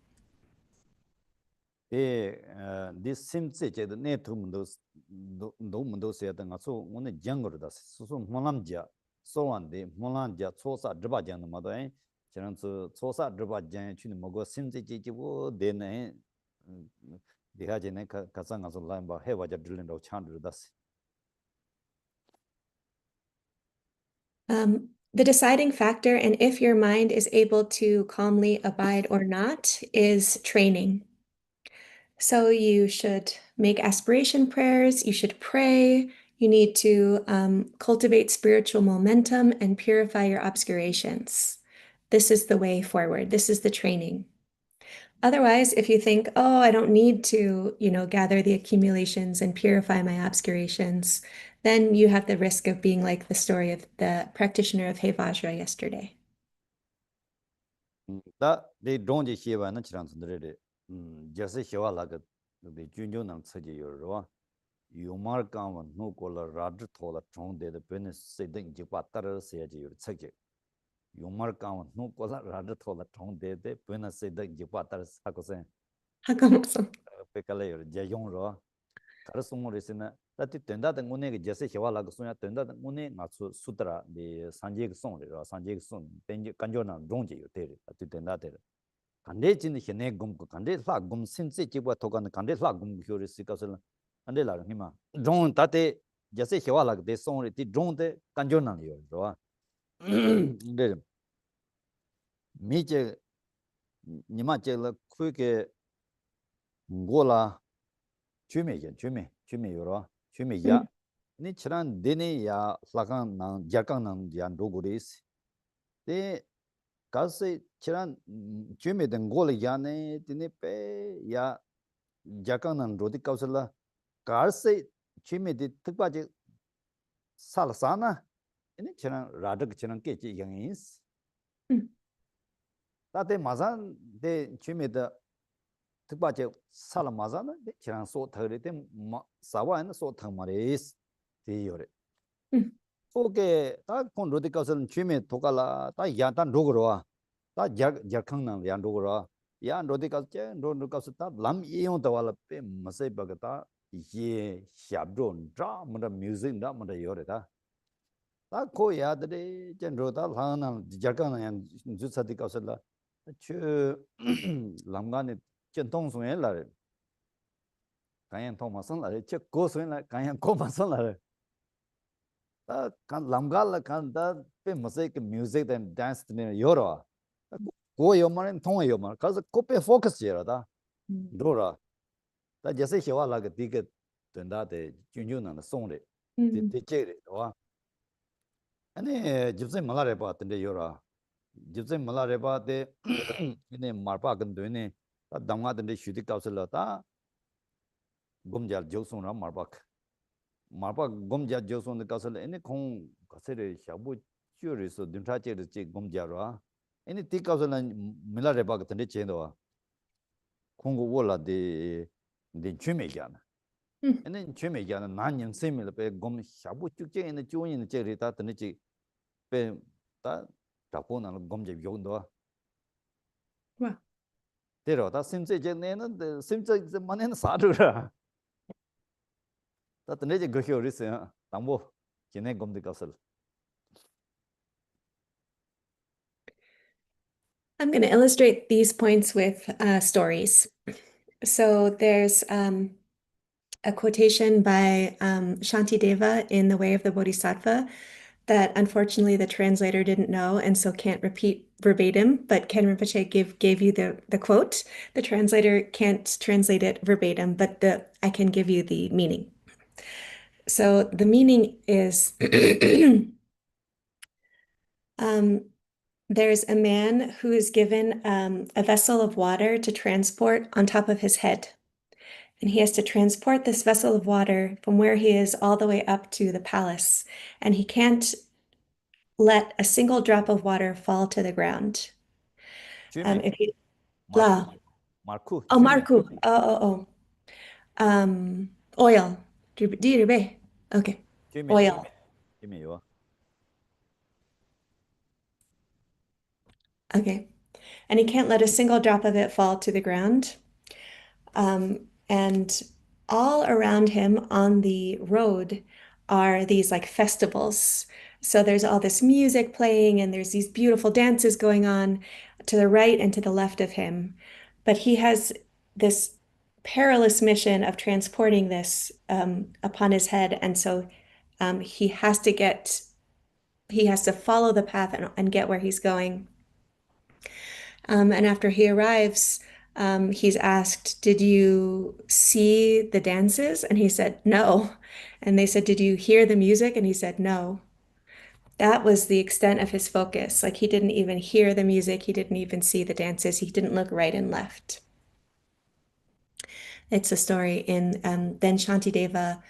This seems to the net do mundo say that so one a jungle das so molamja so on the molanja sosa drabajan mother chance sosa drabajan chin mogo seems to then the hajene kasanga so lamba have a drilling of chandra das. The deciding factor in if your mind is able to calmly abide or not is training. So you should make aspiration prayers, you should pray, you need to cultivate spiritual momentum and purify your obscurations. This is the way forward. This is the training. Otherwise, if you think, oh, I don't need to, gather the accumulations and purify my obscurations, then you have the risk of being like the story of the practitioner of He Vajra yesterday. That they don't hear one chance just a show like the junior and Saji Yorua. You mark on no color rather taller tone the penis sitting Jipatar Saji Saji. You mark on no color rather taller tone the penis sitting Jipatar Sakosen. Pekale Jayon Roa. Karasumo is in that it turned out the money just a show like Sonia turned out the money not so sutra the Sanjay song or Sanjay song. Then you can join on don't you tell it at the end. 간대진 희네 gum 간대 사 gum 신세 집과 도간 간대 사 gum 효리 시가설 안데 라 히마 종 다테 जैसे हेवा लगते सों रे ती 종 ते कंजोना लियो रो 근데 미제 니마제 라 쿠게 고라 주메 요로 주메야 니 치란 데네 야 사간 난 약간 난 로고리스 데 가서 치란 주메된 고를 야네 디네 빼야 약간은 로디 카우슬라 가서 주메디 특바지 살사나 이네 치란 라드 치란 깨지 양이스 다데 마산 데 주메다 특바지 살 마산은 데 치란 소 터리데 사와는 소 터마레스 데요레 오케이 다콘 로디 카우슬은 주메 도가라 다 야단 로그로와 다 약강난 야 로그로와 야 로디 카우스 로디 카우스 다 람이용 다와라 페 마세 바가다 예 샤브론 드라마 뮤직 드라마 요레다 다 코야데 젠로다 하나 약강난 야 주사디 카우스라 저 람간에 전통송에 라 가양 통마선 라 저 고소에 라 가양 고마선 라 kan lamgal kan da pe music music and dance ne yoro go yoman thong yoman ka ko pe focus yera da dora da jese hewa la ga dige tenda de junju na song de de che de wa ane jibse mala re ba tende yora jibse mala re ba de ne marpa kan de ne da damga de shudi kausala ta gumjal josung ra marpa marpa gomja joson de kasal ene khong kasere shabu churi so dintra che de che gomja ro ene ti kasal mila re ba ga tende che do khong go wola de chume gyan ene chume gyan nan yin se mi le pe gom shabu chuk che ene chu yin che re ta tende che pe ta ta po na gomja yo do Wow. de ro ta sim che je ne na sim che manen sa ru ra 다 내제 그렇게 어렸어요. 담보 기내 검도 갔을. I'm going to illustrate these points with stories. So there's a quotation by Shantideva in The Way of the Bodhisattva that unfortunately the translator didn't know and so can't repeat verbatim, but Ken Rinpoche gave you the quote. The translator can't translate it verbatim, but I can give you the meaning. So the meaning is there's a man who is given a vessel of water to transport on top of his head. And he has to transport this vessel of water from where he is all the way up to the palace. And he can't let a single drop of water fall to the ground. Jimmy, If he, Marco, la, Marco, oh, Jimmy, Marco, oh. Oil. Dirbe. Okay. Jimmy, Oil. Jimmy, you. Okay. And he can't let a single drop of it fall to the ground. And all around him on the road are these like festivals. So there's all this music playing and there's these beautiful dances going on to the right and to the left of him. But he has this perilous mission of transporting this upon his head. And so he has to follow the path and get where he's going. And after he arrives, he's asked, "Did you see the dances?" And he said, "No." And they said, "Did you hear the music?" And he said, "No." That was the extent of his focus. Like he didn't even hear the music, he didn't even see the dances, he didn't look right and left. It's a story in then Shantideva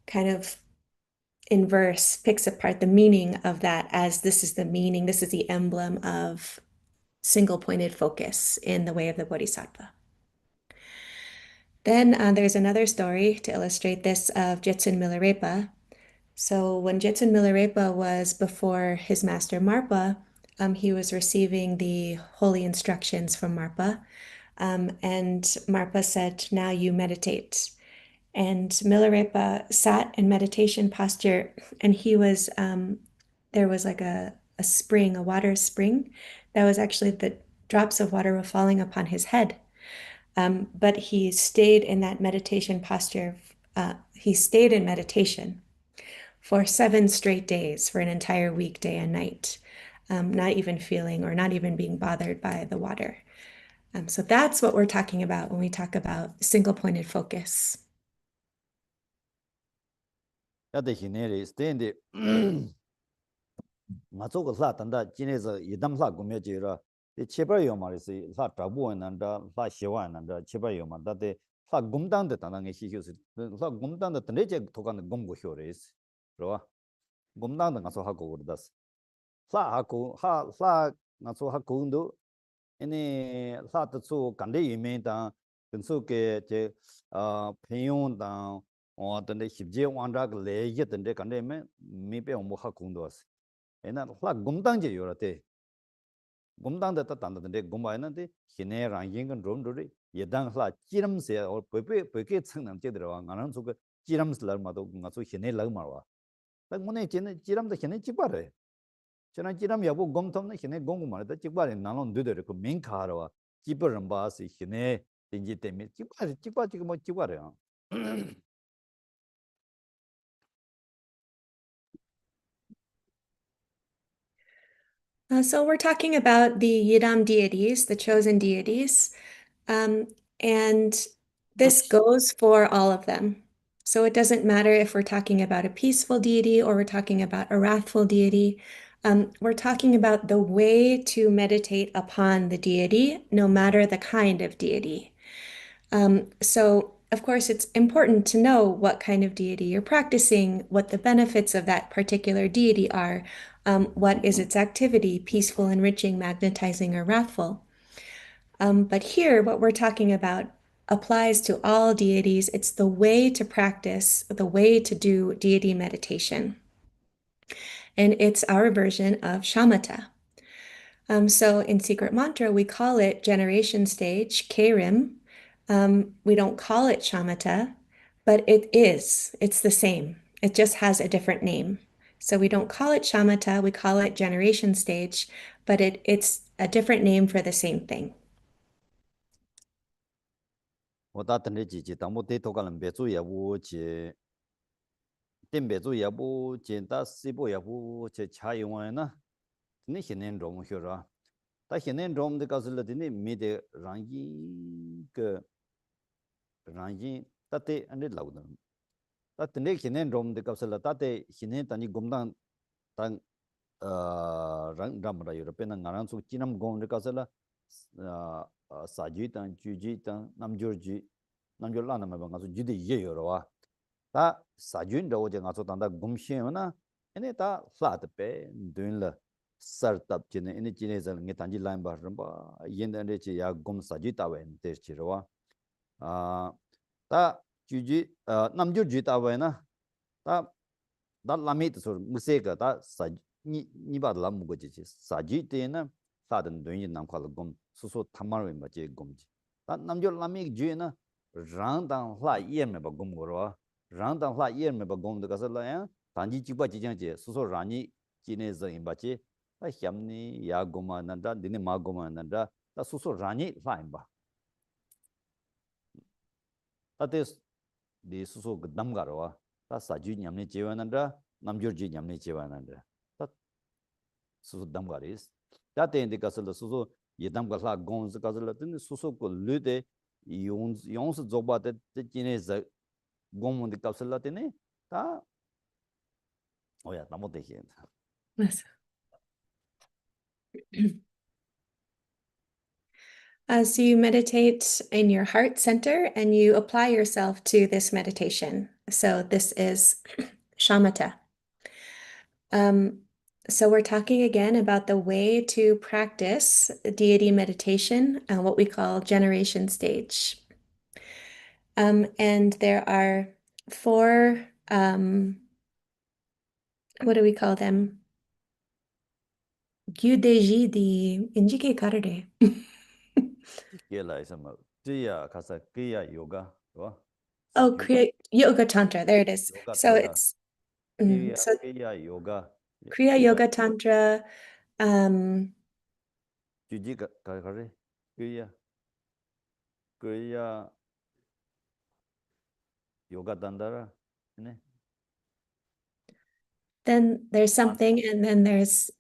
kind of in verse picks apart the meaning of that as this is the meaning, this is the emblem of single-pointed focus in the way of the Bodhisattva. Then there's another story to illustrate this of Jetsun Milarepa. So when Jetsun Milarepa was before his master Marpa, he was receiving the holy instructions from Marpa. And Marpa said, "Now you meditate." And Milarepa sat in meditation posture, and there was like a spring, a water spring, that was actually the drops of water were falling upon his head. But he stayed in that meditation posture. He stayed in meditation for 7 straight days, for an entire week, day and night, not even feeling or not even being bothered by the water. So that's what we're talking about when we talk about single-pointed focus. Yada hinere stende matso ko la tanda jineza yidam la gumya jira de cheba yo mari si la tabu nanda la shewa nanda cheba yo ma date la gumdang de tanda nge hi hyo si la gumdang de tande je tokan gum go hyo res ro gumdang de ngaso ha ko urdas la ha ko la ngaso ha ko ndo ene la tsu kande yime da kenso ke je pheyon da o tande hibje wanda ke le ye tande kande me mi pe mo ha ko ndo as ena la gumdang je yorate gumdang da ta tan da de gumba ena de hine rang yin gan rom do de yedang la chiram se or pe chang nam che de wa ngan su ke chiram slar ma do nga su hine lag ma wa ta mone chen chiram da hine chi pa re chana chiram ya bo gom thom na hine gong ma da chi pa re nan on de de ko min kha ra wa chi pa ram ba si hine tin ji te mi chi pa chi mo chi pa re So we're talking about the Yidam deities, the chosen deities, and this goes for all of them. So it doesn't matter if we're talking about a peaceful deity or we're talking about a wrathful deity. We're talking about the way to meditate upon the deity, no matter the kind of deity. So, of course, it's important to know what kind of deity you're practicing, what the benefits of that particular deity are, what is its activity, peaceful, enriching, magnetizing, or wrathful. But here, what we're talking about applies to all deities. It's the way to practice, the way to do deity meditation. And it's our version of shamatha. So in Secret Mantra, we call it generation stage, Krim. We don't call it shamatha, but it is. It's the same. It just has a different name. So we don't call it shamatha, we call it generation stage, but it's a different name for the same thing.我打等的几当我对头个人别做业务去，点别做业务去打西部业务去查用完呢，你现在中学着，但现在中的告诉了的你没得让一个让一，但得安尼老的，但等的现在中的告诉了，但得现在当你工当当让么的有的变成俺人说技能工的告诉了，杀鸡当、猪鸡当、南猪鸡。 남겨 라나 마 가서 지디 예요로와 다 사준도 오제 가서 단다 곰시에나 에네 다 플라트페 드윈라 startup chine ini chine zal nge tanji line bar ramba yendande chi ya gom saji tawe te chirwa ta juji namjur ji tawe na ta da lamit so museka ta sa ni ba lam go ji saji te na sa den dön yin nam khal gom so so tamar we ma je gom ji ta namjur lamik ji na rang dang hla ye me ba gom go ro rang dang hla ye me ba gom de ka sa la ya tanji ji ba ji jang je so so rani chine za in ba che 다 샴니 야고마 난다 니네 마고마 난다 다 수소 라니 라임바 다데스 디 수소 그 남가로와 다 사주 냠니 제와난다 남조지 냠니 제와난다 다 수소 남가리스 다데인데 가슬 수소 예담가라 곤즈 가슬 든 수소 그 르데 용스 조바데 지네자 곰문데 가슬라테네 다 오야 나모데히 Yes. So you meditate in your heart center and you apply yourself to this meditation. So this is shamatha. So we're talking again about the way to practice deity meditation, what we call generation stage. And there are four, what do we call them? Gyudeji di injike karade. 게라 있으면 지야 가서 그야 요가 어 Oh, Kriya Yoga Tantra. There it is. 요가 So 탄다 it's 그야 so 그야 요가 Kriya 그야 Yoga Tantra. 주지가 가래 그야 그야 요가 단다라 네 Then there's something, and then there's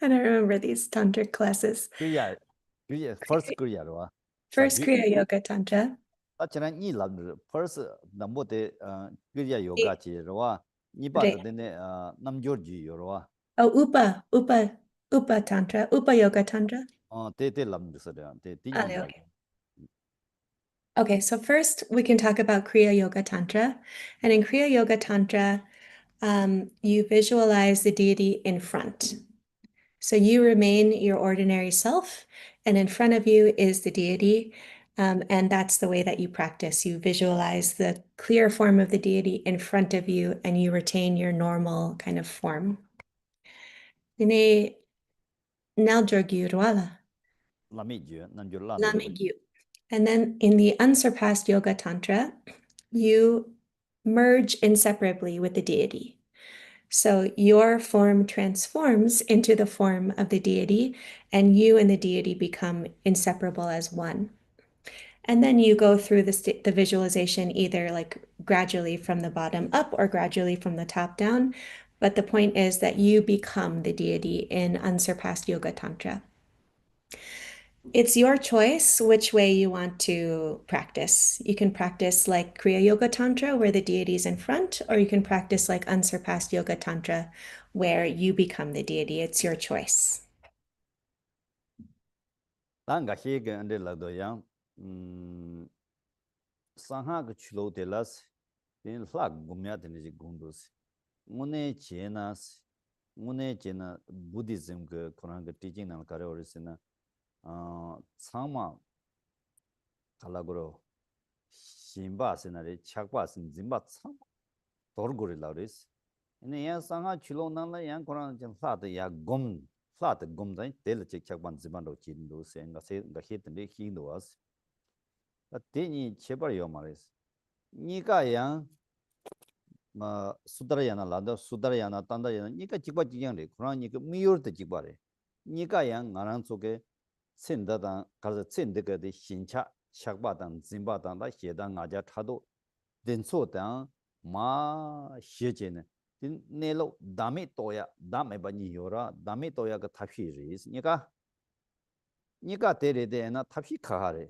I don't remember these tantric classes. 그야 first 그야로 와 First 사주 Kriya Yoga Tantra. 아처럼 이 람들 first 넘보데 그야 Eh, 요가지로 와 Right. 이바드네 남조지 요로 와 Oh, Upa Tantra, Upa Yoga Tantra. 데데 람드서야 데 Ah, 디니 okay. Okay, so first we can talk about Kriya Yoga Tantra. And in Kriya Yoga Tantra, you visualize the deity in front. So you remain your ordinary self, and in front of you is the deity. And that's the way that you practice. You visualize the clear form of the deity in front of you, and you retain your normal kind of form. Nene Naldragyurwala. 라미지 남조 라나 Namigyu. And then in the Unsurpassed Yoga Tantra, you merge inseparably with the deity. So your form transforms into the form of the deity, and you and the deity become inseparable as one. And then you go through the visualization either like gradually from the bottom up or gradually from the top down. But the point is that you become the deity in Unsurpassed Yoga Tantra. It's your choice which way you want to practice. You can practice like Kriya Yoga Tantra, where the deity is in front, or you can practice like Unsurpassed Yoga Tantra, where you become the deity. It's your choice. 당가 헤게 안데 라도양 상하 그 출로 데라스 된 플락 고미아 되는지 공도스 문에 제나스 문에 제나 부디즘 그 코란 그 티징 나 가려오르스나 상마 갈라고로 심바스나리 착바스 짐바 참 도르고리 라우리스 네 야 상하 출로 나라 양 코란 좀 사드 야곰 사드 곰다이 텔 착반 짐반도 진도 생가 세가 헤든데 히도스 데니 제발요 말이스 니가 양 수다라야나 라다 수다라야나 단다야나 니가 직바 지경래 그러니 그 미요르도 직바래 니가 양 나랑 속에 센다다 가서 센데가데 신차 샥바단 짐바단다 헤단 아자 타도 덴소단 마 시제네 네로 다메 또야 다메 바니 요라 다메 또야 그 탑시리스 니가 데레데나 탑시 카하래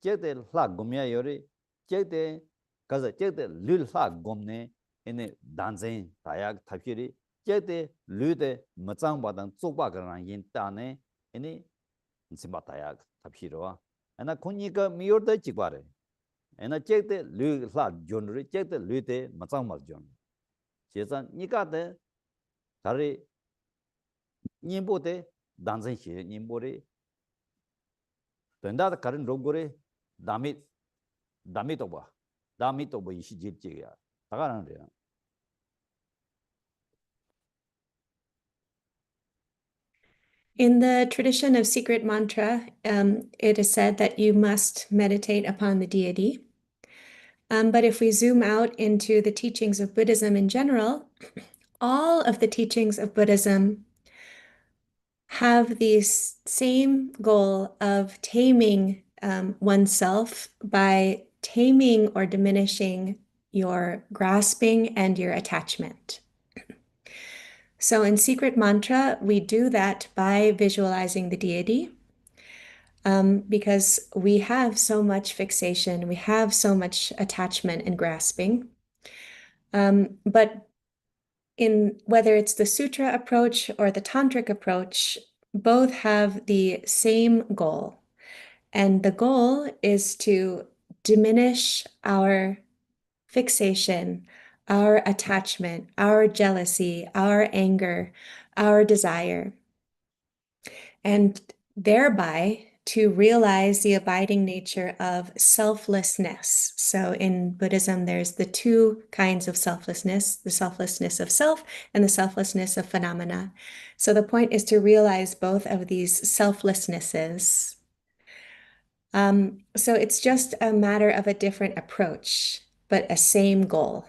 제데 라 고미야 요리 제데 가서 제데 룰사 곰네 에네 단zen 다약 탑시리 제데 르데 머짱바단 쪼바가란 인따네 에네 심바다약 tabhiro ana kunika miyor da chibare ana chekte lu la jonre chekte lu te matsang mal jon jesan nika de tari nimbo de danzen shi nimbo re benda karin rogore dami to ba ishi jirje ya tagaran re In the tradition of secret mantra, it is said that you must meditate upon the deity. But if we zoom out into the teachings of Buddhism in general, all of the teachings of Buddhism have the same goal of taming oneself by taming or diminishing your grasping and your attachment. So in secret mantra, we do that by visualizing the deity. Because we have so much fixation, we have so much attachment and grasping. But in whether it's the sutra approach or the tantric approach, both have the same goal. And the goal is to diminish our fixation, our attachment, our jealousy, our anger, our desire, and thereby to realize the abiding nature of selflessness. So in Buddhism, there's the two kinds of selflessness, the selflessness of self and the selflessness of phenomena. So the point is to realize both of these selflessnesses. So it's just a matter of a different approach, but a same goal.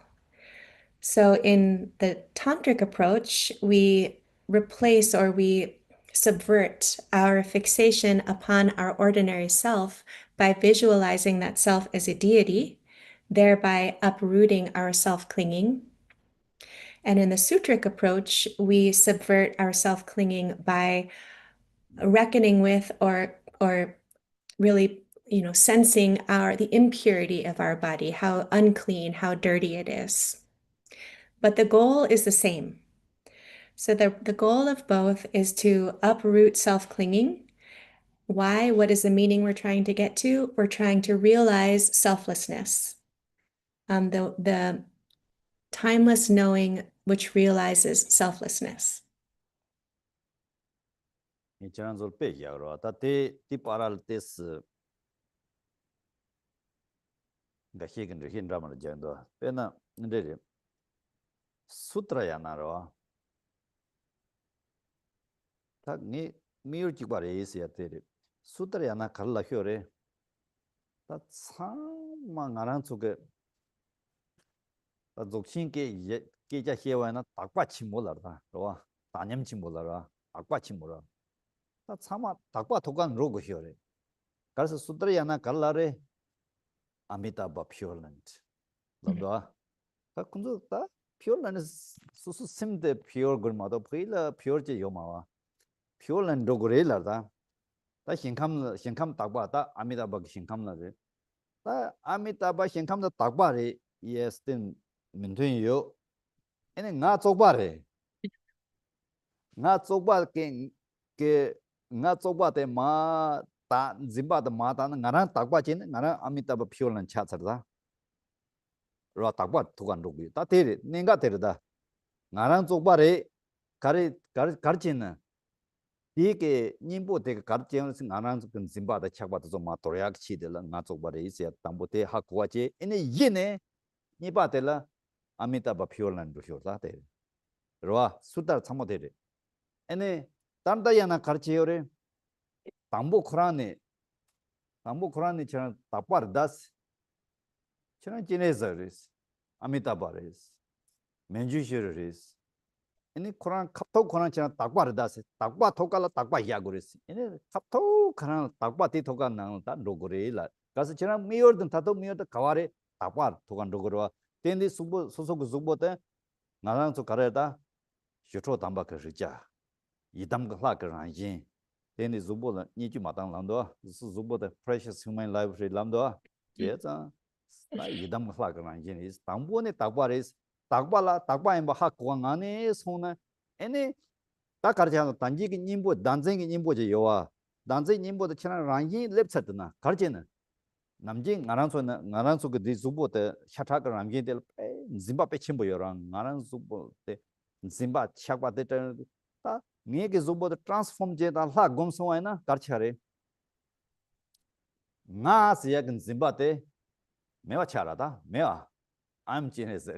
So in the tantric approach, we replace or we subvert our fixation upon our ordinary self by visualizing that self as a deity, thereby uprooting our self-clinging. And in the sutric approach, we subvert our self-clinging by reckoning with or really, sensing the impurity of our body, how unclean, how dirty it is. But the goal is the same. So the goal of both is to uproot self-clinging. Why? What is the meaning we're trying to get to? We're trying to realize selflessness, the timeless knowing which realizes selflessness. 이처럼 빼기하러 다때 디파랄 테스 가시긴들 힌라마를 전도 빼나 근데 수트라야 나로 딱니 미울지 바래 있어야 돼 수트라야 나 갈라 효래 다 참망하는 속에 다 독신께 계자 해와나 딱바치 몰라라 와 다념치 몰라라 딱바치 몰라 다 참아 딱바 도간 로고 효래 그래서 수트라야 나 갈라래 아미타바 퓨어런트 람도아 다 군도 다 퓨어런트 수수 심데 퓨어 걸마도 프리라 퓨어제 요마와 퓨어런 도고레라다 다 신캄 딱바다 아미타바 신캄나데 다 아미타바 신캄다 딱바레 예스틴 민퇴요 에네 나 쪽바레 나 쪽바게 나 쪽바데 마다 짐바다 마다는 나랑 딱바진 나랑 아미타바 퓨어런 차차다 로 딱바 두간 로기 다 데리 내가 데르다 나랑 쪽바레 가르치는 이게 님보 되게 가르치는 나랑 그 짐바다 착바도 좀 마토리악 치들라 나 쪽바레 있어야 담보테 하고와지 에네 예네 니바텔라 아미타바 퓨어런 로쇼다 데 로아 수다 참모데레 에네 단다야나 가르치요레 담보 코란에 저는 답바르다스 저는 지네자리스 아미타바레스 멘주시르리스 이니 코란 카톡 코란 저는 답바르다스 답바 토칼라 답바 야고레스 이니 카톡 코란 답바 티토가 나온다 로고레라 가서 저는 미어든 타도 미어도 가와레 답바 토간 로고로와 텐디 수보 소소고 수보데 나랑서 가래다 쇼초 담바 그르자 이담가 하그란진 tenni zubo la ni ju matang lamdo su zubo the precious human life re lamdo jeza na yidam khla kan yin is tambo ne takba res takba em ba ha ko ngane sona ene ta karja tanji ki nimbo danjeng ki nimbo je yowa 단지 님보다 친한 랑이 랩차드나 가르치는 남진 나랑소 그 디즈보데 샤타가 랑게들 짐바페 침보여랑 나랑소보데 짐바 샤바데 다 니게 조보데 트랜스폼 제다 라 곰소와이나 가르치하래 나 시야근 짐바데 메와 차라다 메와 I'm Chinese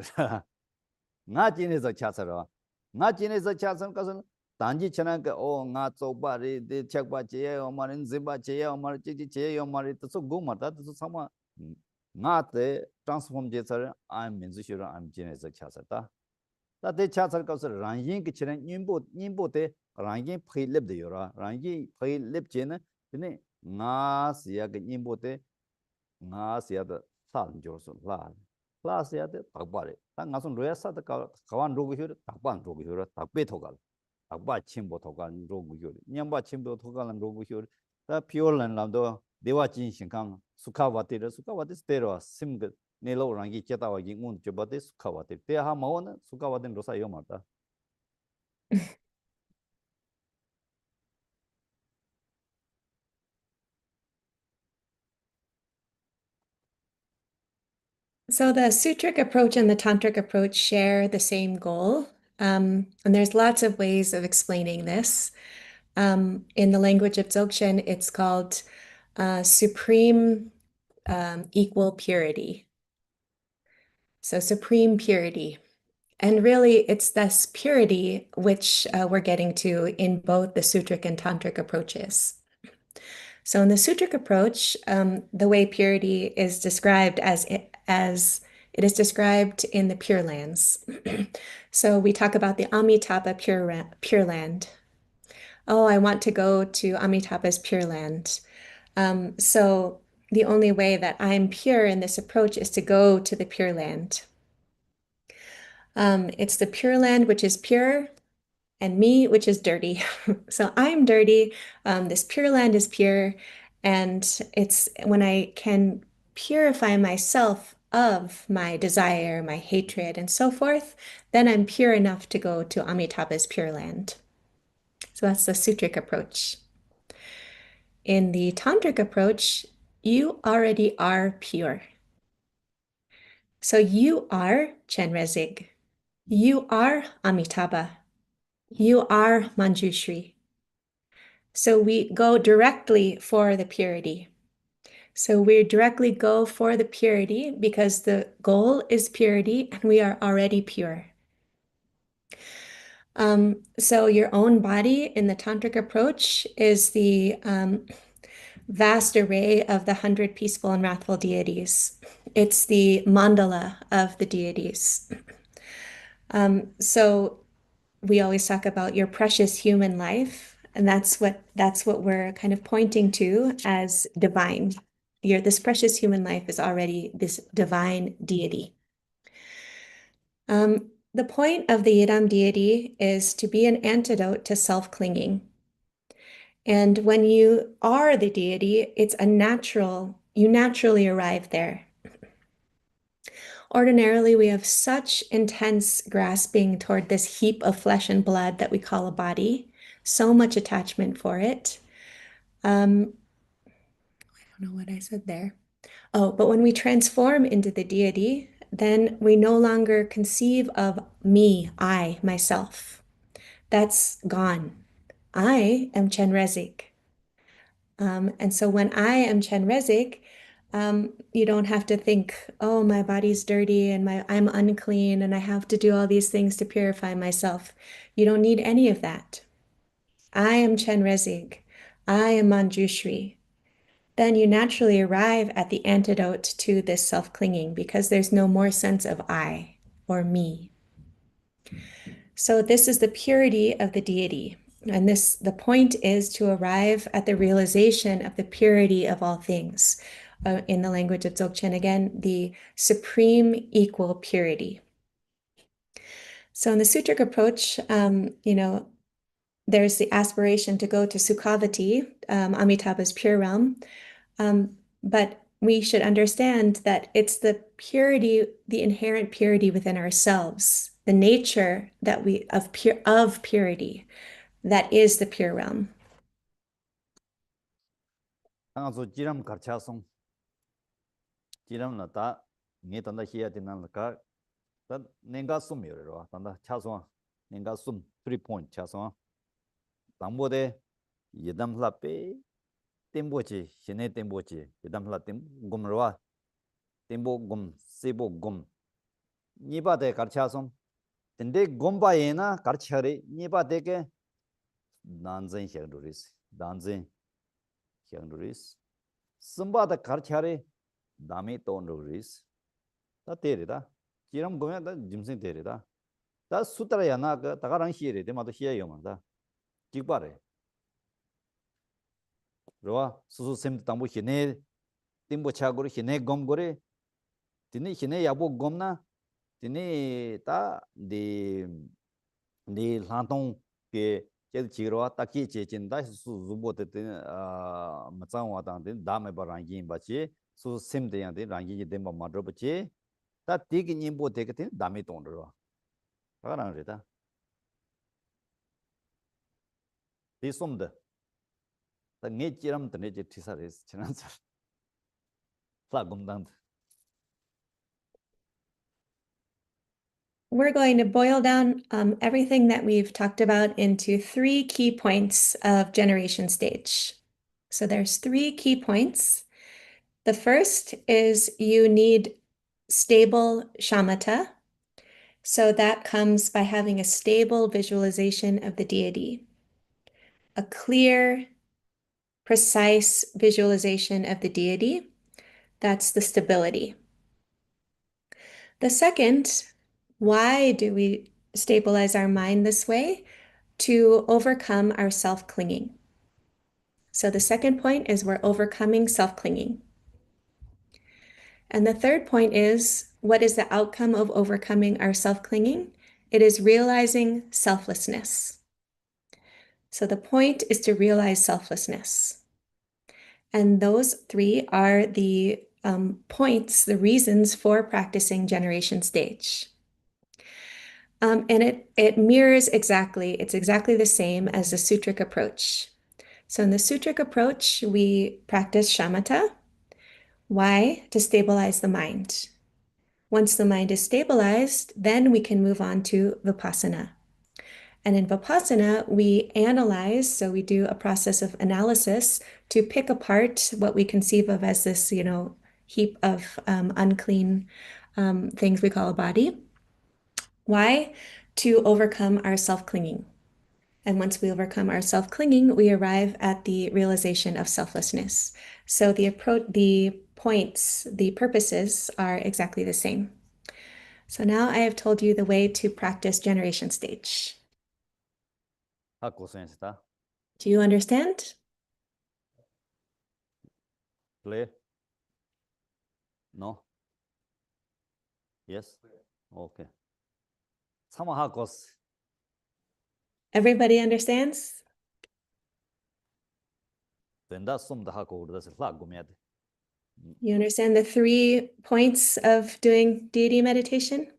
나 Chinese 차서라 나 Chinese 차선 가서 단지 지난 그오 나 쪼바리 데 책바지에 어마는 짐바지에 어마를 찌지지에 어마를 또 고마다 또 사마 나때 트랜스폼 제서 I'm 민주시로 I'm Chinese 차서다 다데 차서 가서 랑인 그 지난 님보데 랑인 페일랩데요라 랑인 페일랩제는 근데 나 시야 그 님보데 나 시야다 산 조서 라 클라스야데 딱바레 딱 가서 로야사다 가완 로그효 딱반 로그효 딱베 토갈 딱바 침보 토갈 로그효 냠바 침보 토갈 로그효 다 피올란 람도 대화 진신강 수카와티르 스테로 심그 네로랑기 제타와기 운 쮸바데 수카와티 대하 마오는 수카와든 로사 요마다 So the sutric approach and the tantric approach share the same goal. And there's lots of ways of explaining this. In the language of Dzogchen, it's called supreme equal purity. So supreme purity. And really, it's this purity which we're getting to in both the sutric and tantric approaches. So in the sutric approach, the way purity is described as it is described in the Pure Lands. So we talk about the Amitabha Pure Land. Oh, I want to go to Amitabha's Pure Land. So the only way that I'm pure in this approach is to go to the Pure Land. It's the Pure Land which is pure, and me, which is dirty. So I'm dirty. This Pure Land is pure. And it's when I can purify myself of my desire, my hatred, and so forth, then I'm pure enough to go to Amitabha's Pure Land. So that's the sutric approach. In the tantric approach, you already are pure. So you are Chenrezig. You are Amitabha. You are Manjushri. So we go directly for the purity. So we directly go for the purity because the goal is purity and we are already pure. So your own body in the tantric approach is the vast array of the 100 peaceful and wrathful deities. It's the mandala of the deities. So we always talk about your precious human life, and that's what we're kind of pointing to as divine. This precious human life is already this divine deity. The point of the Yidam deity is to be an antidote to self-clinging. And when you are the deity, you naturally arrive there. Ordinarily, we have such intense grasping toward this heap of flesh and blood that we call a body, so much attachment for it. I don't know what I said there. Oh, but when we transform into the deity, then we no longer conceive of me, I, myself. That's gone. I am Chenrezig. And so when I am Chenrezig, you don't have to think, oh, my body's dirty and I'm unclean and I have to do all these things to purify myself. You don't need any of that. I am Chenrezig. I am Manjushri. Then you naturally arrive at the antidote to this self-clinging because there's no more sense of I or me. So this is the purity of the deity. And the point is to arrive at the realization of the purity of all things. In the language of Dzogchen, again, the supreme equal purity. So in the sutric approach, there's the aspiration to go to Sukhavati, Amitabha's pure realm. But we should understand that it's the purity, the inherent purity within ourselves, the nature of purity, that is the pure realm. 당아서 지람 가르쳐송 지람나 다 네단다 히야 되나까 다 내가 숨이로 단다 차송 내가 숨 3 point 차송 당보데 예담라페 템보지 시네 템보지 예담라 템 곰로와 템보 곰 세보 곰 니바데 가르쳐송 근데 곰바에나 가르쳐리 니바데게 난zen 향도리스 난zen 향도리스 सम्बाद खर्चारे दामे तो nourish ता तेरेदा किरम गोमे दा जिमसे तेरेदा ता सुतरा याना का तगारंग हिरे दे मातो हिया योमादा किबारे रोआ सुसु same तंबो हिने तिमबो छागोरे हिने गम गोरे तिने हिने याबो गमना तिने ता दे लांतों के che chiro ta ki che chin da su zubo te ma chang wa dang de da me ba rang yin ba chi su sim de yang de rang yin de ma ma ro ba chi ta ti ki nim bo de ke te da me tong ro ba rang re da ti som de ta nge chi ram de ne je ti sa re chinan sa la gum dang We're going to boil down everything that we've talked about into 3 key points of generation stage. So there's 3 key points. The first is you need stable shamatha. So that comes by having a stable visualization of the deity, a clear, precise visualization of the deity. That's the stability. The second, why do we stabilize our mind this way? To overcome our self-clinging. So the second point is we're overcoming self-clinging. And the third point is, what is the outcome of overcoming our self-clinging? It is realizing selflessness. So the point is to realize selflessness. And those 3 are the points, the reasons for practicing generation stage. And it mirrors it's exactly the same as the sutric approach. So in the sutric approach, we practice shamatha. Why? To stabilize the mind. Once the mind is stabilized, then we can move on to vipassana. And in vipassana, we analyze, so we do a process of analysis to pick apart what we conceive of as this, heap of unclean things we call a body. Why? To overcome our self-clinging. And once we overcome our self-clinging, we arrive at the realization of selflessness. So the points, the purposes are exactly the same. So now I have told you the way to practice generation stage. ha ko sen sta Do you understand? clear no yes okay sama ha kos Everybody understands? tenda som da ha ko da se la gum ya de You understand the 3 points of doing deity meditation?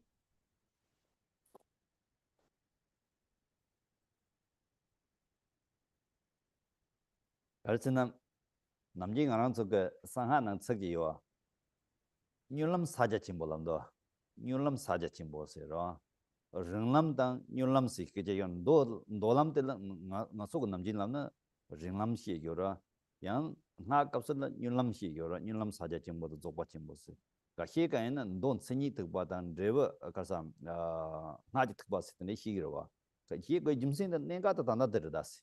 갈치는 남진 안한 저거 상하는 저기요 뉴람 사자 침볼람도 뉴람 사자 침보세요 릉람당 뉴람 시키제yon 도 도람텔 나속 남진람나 릉람 시기요라 양 나갑선 뉴람 시기요라 뉴람 사자 침보도 조바 침보세 가히가에는 돈 스니 특바단 레버 가서 나지 특바스네 시기로와 그 짐신데 내가 더 단다들다스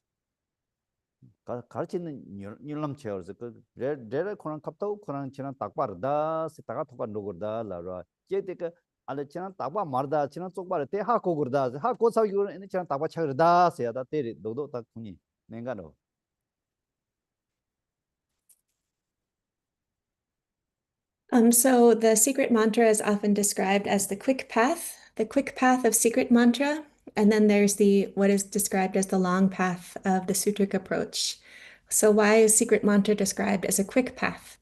가르치는 뉴람 체어즈 그 레레 코란 갑타우 코란 치나 딱바르다 시타가 토가 노거다 라라 제데가 알레 치나 딱바 마르다 치나 쪽바르 테 하코 거다 하코 사기고 에 치나 딱바 차르다 세야다 테리 도도 딱 군이 nen가노 So the secret mantra is often described as the quick path of secret mantra, and then there's what is described as the long path of the sutric approach. So why is secret mantra described as a quick path?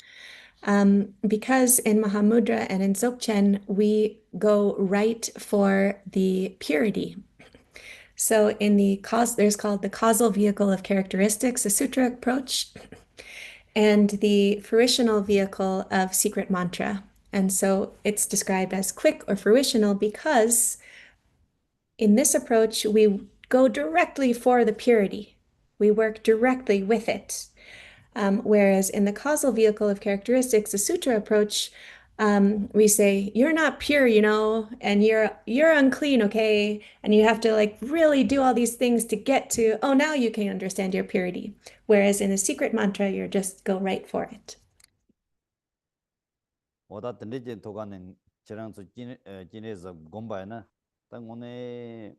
Because in Mahamudra and in Dzogchen, we go right for the purity. So there's called the causal vehicle of characteristics, the sutra approach. and the fruitional vehicle of secret mantra. And so it's described as quick or fruitional because in this approach, we go directly for the purity. We work directly with it. Whereas in the causal vehicle of characteristics, the sutra approach, we say, you're not pure, and you're unclean, okay? And you have to like really do all these things to get to, oh, now you can understand your purity. Whereas in the secret mantra, you're just go right for it. 오다 든지 도가는 저랑서 진에서 곰바이나 땅 오늘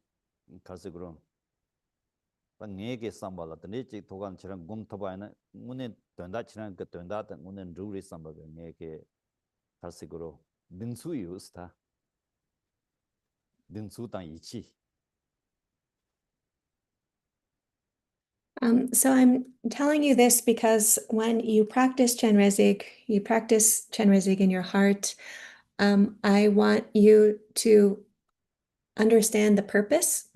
가서 그럼 땅 얘기 삼발라 든지 도간 저랑 곰토바이나 오늘 된다 지난 그 된다 오늘 루리 삼바가 얘기 가서 그럼 능수 유스타 능수 땅 이치 So I'm telling you this because when you practice Chenrezig in your heart. I want you to understand the purpose.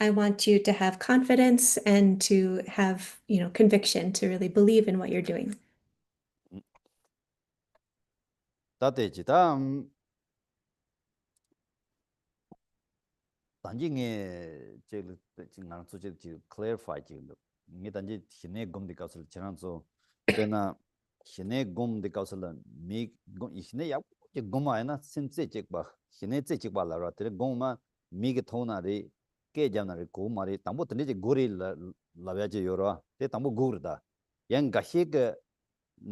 I want you to have confidence and to have, conviction, to really believe in what you're doing. 다대지다 단지에 제일 지금 소재 clarify 지금 이게 단지 신의 검디 가서 지난서 때나 신의 검디 가서는 미 신의 약 검아야나 신세 찍바 신의 찍바라라 때 검마 미게 토나리 깨잖아리 고마리 담보 든지 고리 라야지 요라 때 담보 고르다 양 가히게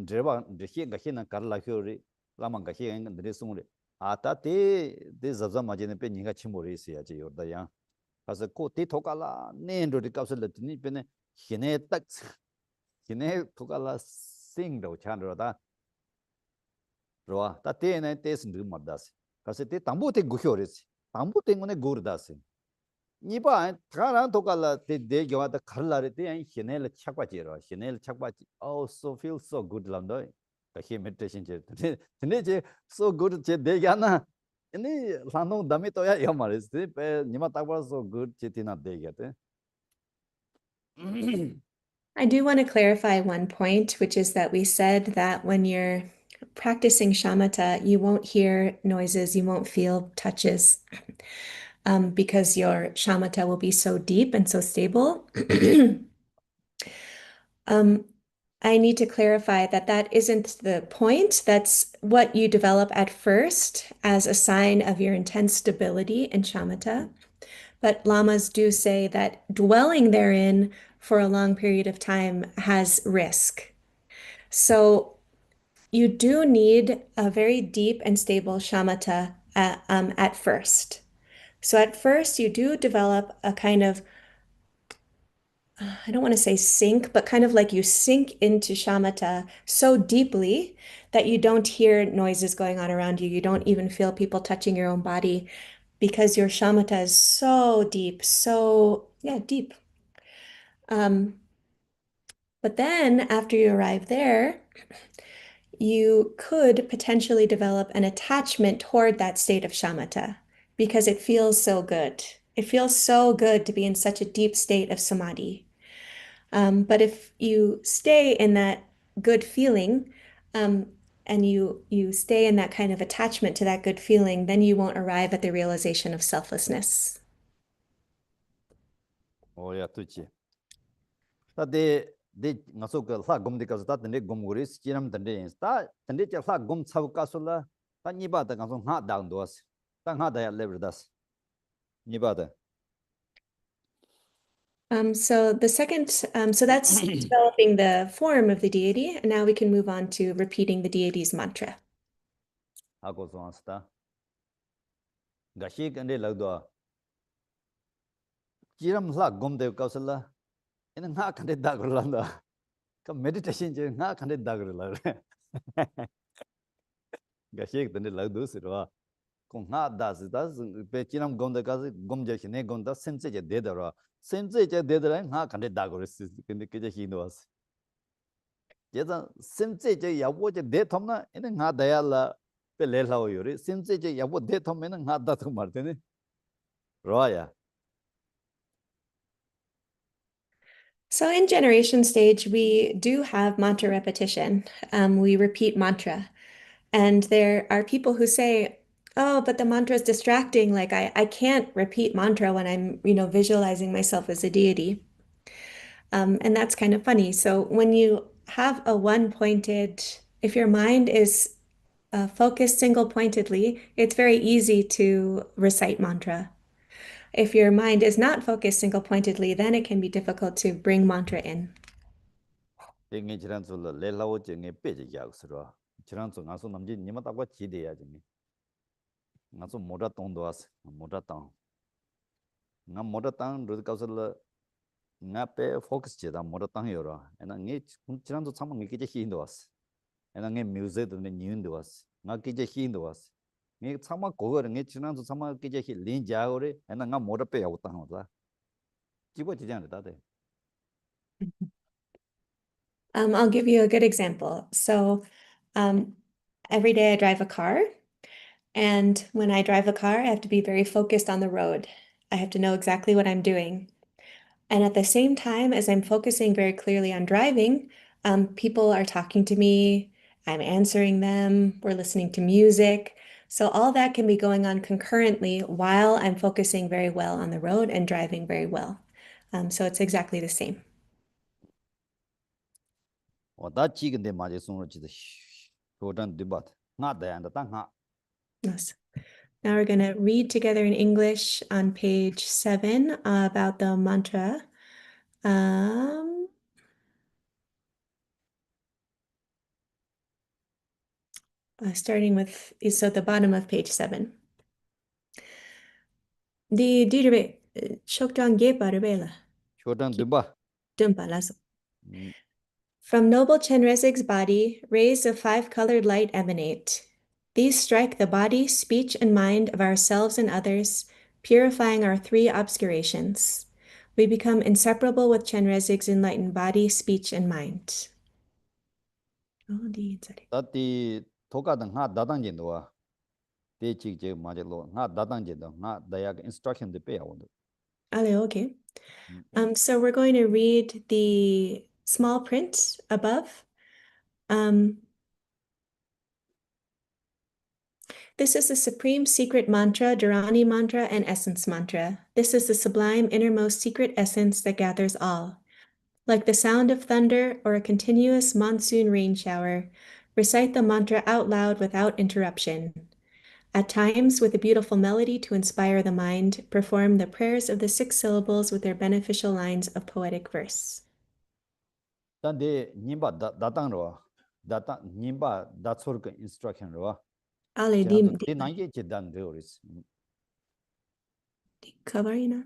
드바 드히게 가히나 karlahiori 라만 가히게 endre sungre आता ते जबजा माजेने पे निगा छिमोरे से याजे योरदा या कासे को ते ठोकाला ने रो रे कासे लतनी पे ने हिने तक हिने ठोकाला सिंग दो छान रोदा रोआ ता ते ने ते सिंग मरदास कासे ते तांबो ते गुखोरेस तांबो ते ngone गोरदास 니바 타라 ठोकाला ते दे गवा ता खरला रे ते हिने ल छकवा जेरो हिने ल छकवा oh so feel so good lamdo kahi meditation je tene je so good je de gana ini lano dami to ya maris te pe nima takwa so good je tina de gate I do want to clarify one point, which is that we said that when you're practicing shamatha, you won't hear noises, you won't feel touches, because your shamatha will be so deep and so stable. I need to clarify that that isn't the point. That's what you develop at first as a sign of your intense stability in shamatha. But lamas do say that dwelling therein for a long period of time has risk. So you do need a very deep and stable shamatha at first. So at first you do develop a kind of I don't want to say sink, but kind of like you sink into shamatha so deeply that you don't hear noises going on around you. You don't even feel people touching your own body because your shamatha is so deep, deep. But then after you arrive there, you could potentially develop an attachment toward that state of shamatha because it feels so good. It feels so good to be in such a deep state of samadhi. But if you stay in that good feeling, and you stay in that kind of attachment to that good feeling, then you won't arrive at the realization of selflessness. oh ya tuchi ta de ngaso ka la gom de ka ta de gom goris chiram de ta de cha la gom chau ka sola ta ni ba da ngaso ha dang dos ta ha da ya leverdas ni ba da So that's developing the form of the deity, and now we can move on to repeating the deity's mantra. 하고 소스다 가시 근데 라도 지람 라 곰데 가슬라 이는 나 칸데 다그란다 그 메디테이션 제 나 칸데 다그라 가시 근데 라도 스르와 공나 다스 베 지람 곰데 가스 곰제시네 곰다 센세제 데더라 센세제 데더라 나 칸데 다그르스 근데 그제 히노스 제가 센세제 야보제 데톰나 이는 나 다야라 펠레라오 요리 센세제 야보 데톰에는 나 다토 마르테네 로야. So in generation stage, we do have mantra repetition. We repeat mantra. And there are people who say, oh, but the mantra is distracting. Like I can't repeat mantra when I'm, visualizing myself as a deity. And that's kind of funny. So when you have a one-pointed, if your mind is focused single-pointedly, it's very easy to recite mantra. If your mind is not focused single-pointedly, then it can be difficult to bring mantra in. 땡이 지란솔로 렐라오 쟁에 빼지기하고서로 지란소 나서 남지 니마다고 지대야지 나서 모자 동도 왔어 모자 땅 나 모자 땅 로드가서로 나페 포커스 제다 모자 땅 요라 에나 니 지란소 참은 게 기제 히인도 왔어 에나 게 뮤직도 네 뉴인도 왔어 나 기제 히인도 왔어 니 참아 고거를 니 지란소 참아 기제 히 린자오레 에나 나 모자 빼 야고 땅 왔다 지고 지장을 다데 I'll give you a good example. So every day I drive a car, and when I drive a car, I have to be very focused on the road. I have to know exactly what I'm doing. And at the same time as I'm focusing very clearly on driving, people are talking to me, I'm answering them, we're listening to music. So all that can be going on concurrently while I'm focusing very well on the road and driving very well. So it's exactly the same. 다 지근데 맞아 손으로 지도 조던 디바트 나 대한다 땅하 Yes. Now we're going to read together in English on page 7 about the mantra. Starting with, so at the bottom of page 7. Di dirbe shokdang ge barabela. 조던 디바 Dumpalazo. From noble Chenrezig's body, rays of five-colored light emanate. These strike the body, speech, and mind of ourselves and others, purifying our three obscurations. We become inseparable with Chenrezig's enlightened body, speech, and mind. 다디 도가든 하 다당진도와 대직제 맞을로 하 다당진도 하 다약 인스트럭션데 빼야원도 Okay. So we're going to read the small print above. This is the supreme secret mantra, Dharani mantra, and essence mantra. This is the sublime innermost secret essence that gathers all. Like the sound of thunder or a continuous monsoon rain shower, recite the mantra out loud without interruption. At times, with a beautiful melody to inspire the mind, perform the prayers of the 6 syllables with their beneficial lines of poetic verse. 단데 님바 다당로 다당 님바 다초르 인스트럭션로 Ale 지난도 di 데 나게 제단 되어리스 kavarina.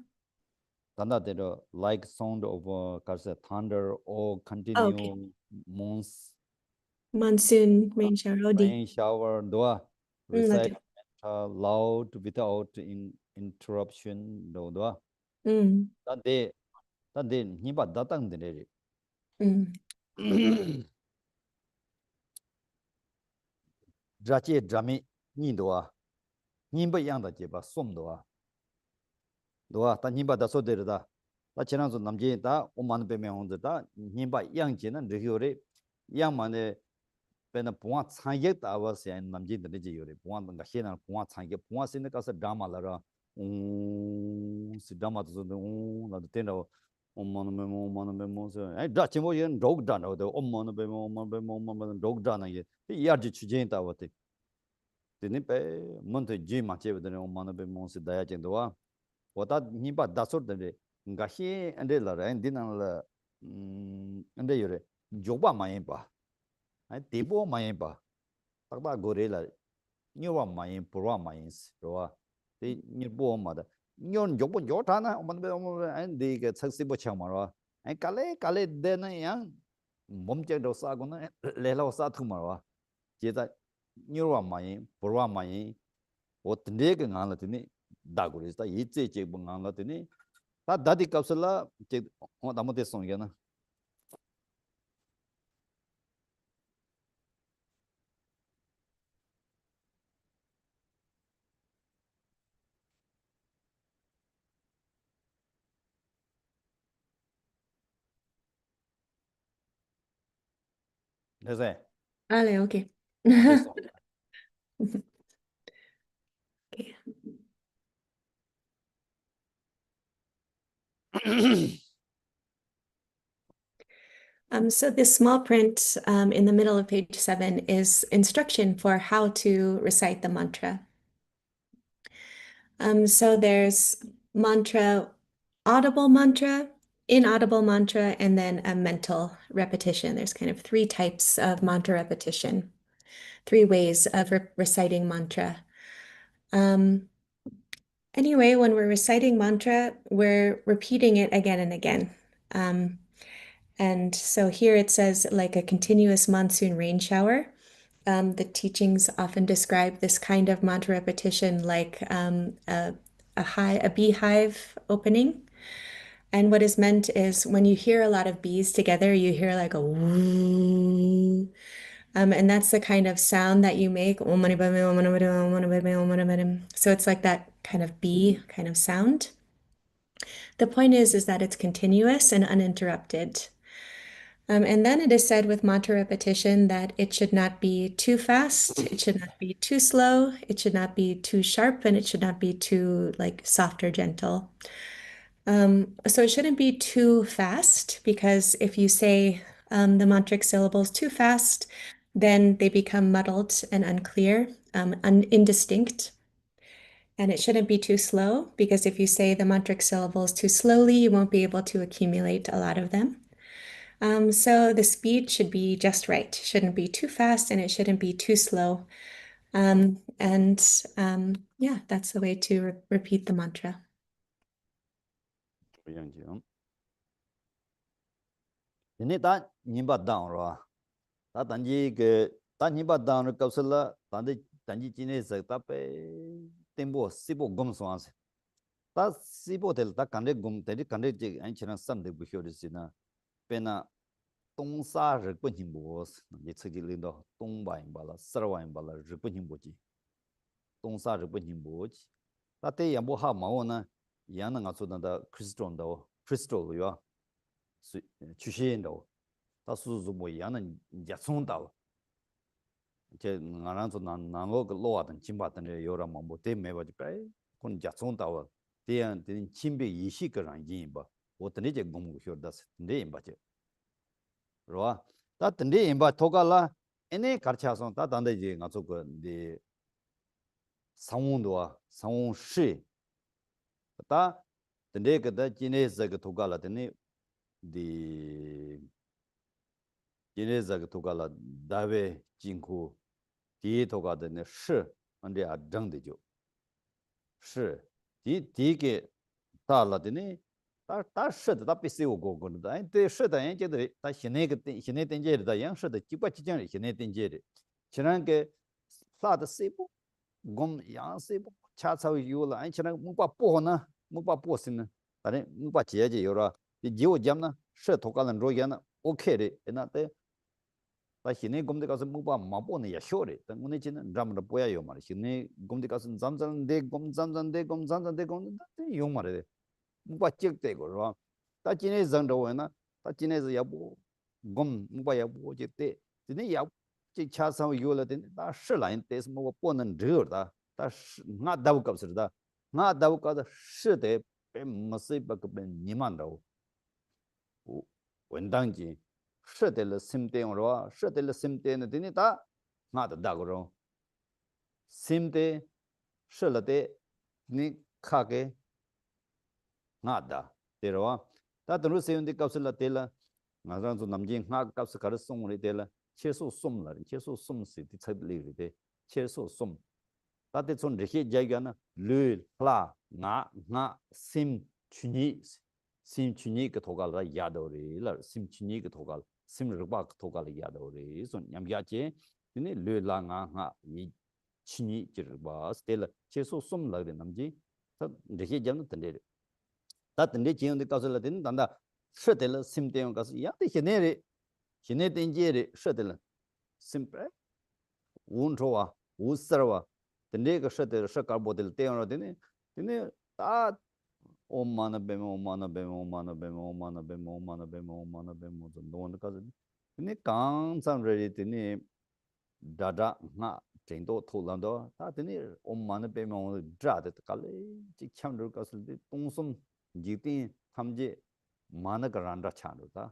단다데로 like sound of 가서 thunder or Okay. continue Monsoon rain shower. rain shower doa recite Okay. loud without interruption doa 단데 님바 다당데레 자체 드라미 니도아 님바 양다 제바 솜도아 도아 다 님바 다소데르다 다 지난소 남제다 오만 베메 혼자다 님바 양제는 르효레 양만에 베나 봉아 창예다 아버세 남제들 제요레 봉아가 해나 봉아 창예 봉아 신의 가서 드라마라라 시다마도 나도 텐다 엄마는 메모서 에 다치모연 로그다노도 엄마는 메모 로그다나게 이야지 주제인다 와테 드니 빼 먼저 지 마체거든 엄마는 메모서 다야진도와 보다 니바 다소데 가히 안데라라 엔디나라 안데 요레 조바 마이 봐 아이 데보 마이 봐 딱바 고레라 녀와 마이 보라 마이스 로와 데 니보 마다 년 요보 요타나 엄마는 안데게 착시보 참마라 아이 칼레 데나 양 몸제도 싸고는 레라오 싸투마라 제다 녀와 마이 보라 마이 어떤데게 나라더니 다고리스다 이제제 뭔가라더니 다 다디 값을라 제 나무데 송게나 That's Vale, ok. it. Okay. So this small print in the middle of page 7 is instruction for how to recite the mantra. So there's mantra, audible mantra, inaudible mantra, and then a mental repetition. There's kind of 3 types of mantra repetition, 3 ways of reciting mantra. Anyway, when we're reciting mantra, we're repeating it again and again. And so here it says like a continuous monsoon rain shower. The teachings often describe this kind of mantra repetition like a beehive opening. And what is meant is when you hear a lot of bees together, you hear like a woo. And that's the kind of sound that you make. So it's like that kind of bee kind of sound. The point is that it's continuous and uninterrupted. And then it is said with mantra repetition that it should not be too fast, it should not be too slow, it should not be too sharp, and it should not be too like soft or gentle. So it shouldn't be too fast because if you say the mantric syllables too fast, then they become muddled and unclear, indistinct. And it shouldn't be too slow because if you say the mantric syllables too slowly, you won't be able to accumulate a lot of them. So the speed should be just right. Shouldn't be too fast and it shouldn't be too slow. Yeah, that's the way to repeat the mantra. Ini ta nyimba dang ro. Ta danji ke ta nyimba dang kapsala danji chine sa ta pe tembo sibo gom swans. Ta sibo tel ta kande gom te kande je an chena sam de bu hyo de sina. Pena tong sa re pu nim bo ye chegi le do tong ba yin ba la sar wa yin ba la re pu nim bo ji. Tong sa re pu nim bo ji. Ta te yam bo ha ma wo na yan na nga so da crystal do crystal yo. Chushin do. Ta su su mo yan ya song da. 제 나란서 나로 로아든 짐바든 요라 뭐 때문에 봐 pai kun jason tawa tian tin chimbe yishi karan yin ba otne je gom go das ne yin ba je ro ta tne yin ba togala ene karcha son ta dande je nga so ko de 상원 도와 상원 시 ta tne ke da jine za ge togala tne de jine za ge togala dawe jinku di toga de ne shi ande a zheng de jiu shi di ge da la de ne da shi de da bi si wo go go de ai de shi de yan je de da xin ne ge xin ne den je de yang shi de ji ba ji jiang xin ne den je de qian ge sa de si bu gong yang si bu cha cao yu la ai qian mu ba bo na mu ba bo sin ne da ne mu ba jie je yu ra di ji wo jiang na shi toga lan ro yan na okay de na de 다 희네 곰데 가서 뭐봐 마보네 야 쇼레 당문에 지는 잠을 보야요 말 희네 곰데 가서 잠잠데 곰잠잠데 곰잠잠데 곰다 용 말에 뭐봐 찍대고 다 지네 정도에나 다 지네서 야보 곰 뭐봐 야보 제때 지네 야 차상 요라데 다 시라인 데스 뭐 보는 저다 다 나 다우갑스다 나 다우가다 시대 배 머스이바그 벤 니만다고 원당지是的了，心定了，是的了，心定的，你打，那的大个人，心的，是了的，你看个，那的，对了哇，他等于是用的告诉了对了，马上就南京那告诉开始送了对了，接受送了，接受送是的才理的，接受送，他的从这些家园呢，绿啦，那心去你。sim chuni ke thogal la yado re la sim chuni ke thogal sim rba ke thogal yado re so nyam ya che ni le la nga yi chuni che rba stel che so som la de nam ji ta de he jam tan de ta tan de jing de ka so la den dan da she de la sim de ka so ya de he ne re he ne den je re she de la sim pre un ro wa u sar wa de ne ka she de she ka bo de te ro de ne ta Om mana bema, om mana bema, om mana bema, om mana bema, om mana bema, om mana bema, don't kaza. Ini kang sam re tini dada nga jendo tholando ta tini omman pe mo dra de kale chi cham ru ka sul de tongsum jitin thamje mana garanda chandu ta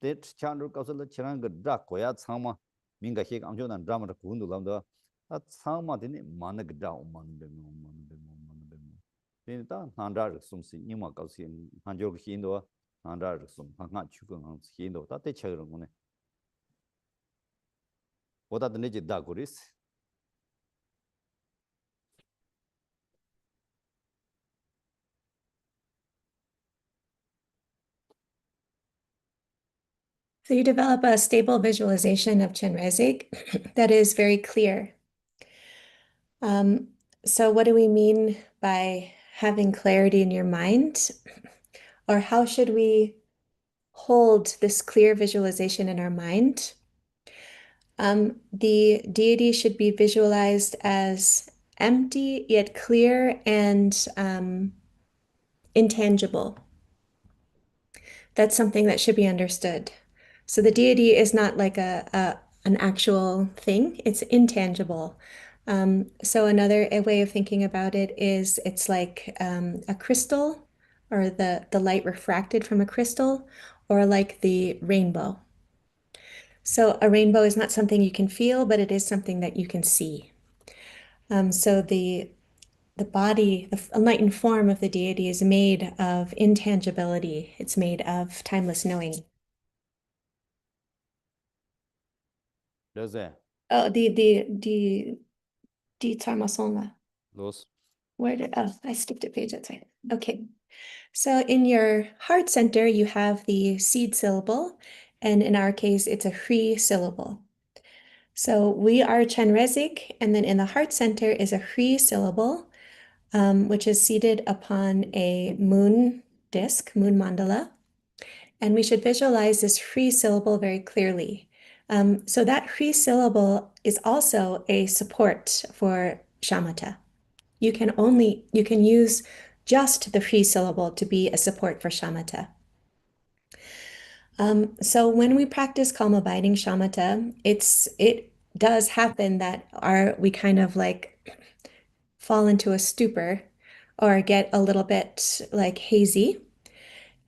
te chandu ka sul chirang ga dra koya chama minga he am jonan drama da kundu lamdo ta chama tini mana ga dra omman be mo tini ta nandar sumsi nyima ka sin hanjor hindo nandar sum nga chugang hindo ta te chayro ngone oda de neje da guris. So you develop a stable visualization of Chenrezig that is very clear. So what do we mean by having clarity in your mind? Or how should we hold this clear visualization in our mind? The deity should be visualized as empty yet clear and intangible. That's something that should be understood. So the deity is not like an actual thing, it's intangible. So another way of thinking about it is it's like a crystal or the light refracted from a crystal or like the rainbow. So a rainbow is not something you can feel, but it is something that you can see. So the body, the enlightened form of the deity is made of intangibility. It's made of timeless knowing. Does it? Oh, the Tarmasonga. Those I skipped a page, that's right. Okay. So in your heart center, you have the seed syllable, and in our case, it's a Hri syllable. So we are Chenrezig, and then in the heart center is a Hri syllable, which is seated upon a moon disk, moon mandala. And we should visualize this Hri syllable very clearly. So that Hri syllable is also a support for shamatha. You can use just the Hri syllable to be a support for shamatha. So when we practice calm abiding shamatha, it does happen that we kind of like fall into a stupor or get a little bit like hazy.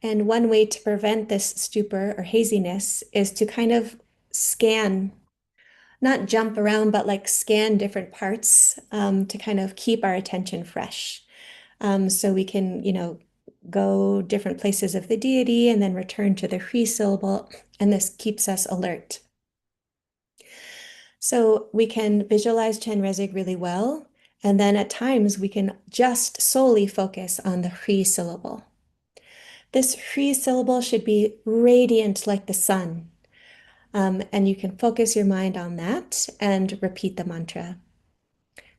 And one way to prevent this stupor or haziness is to kind of scan, not jump around, but like scan different parts to kind of keep our attention fresh. So we can, go different places of the deity and then return to the Hri syllable, and this keeps us alert. So we can visualize Chenrezig really well, and then at times we can just solely focus on the Hri syllable. This Hri syllable should be radiant like the sun. And you can focus your mind on that and repeat the mantra.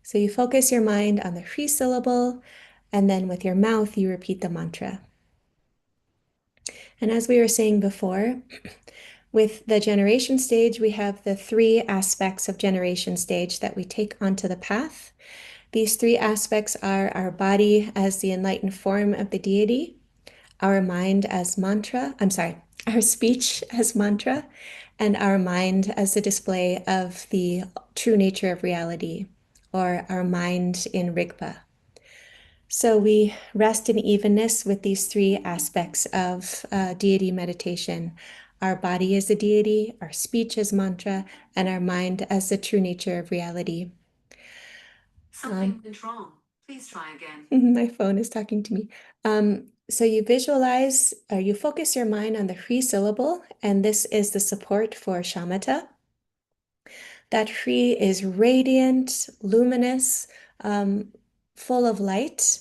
So you focus your mind on the Hri syllable, and then with your mouth, you repeat the mantra. And as we were saying before, with the generation stage, we have the three aspects of generation stage that we take onto the path. These three aspects are our body as the enlightened form of the deity, our mind as mantra, our speech as mantra, and our mind as the display of the true nature of reality, or our mind in Rigpa. So we rest in evenness with these three aspects of deity meditation. Our body as a deity, our speech as mantra, and our mind as the true nature of reality. Something went wrong. Please try again. My phone is talking to me. So you visualize, or you focus your mind on the Hri syllable, and this is the support for shamatha. That Hri is radiant, luminous, full of light.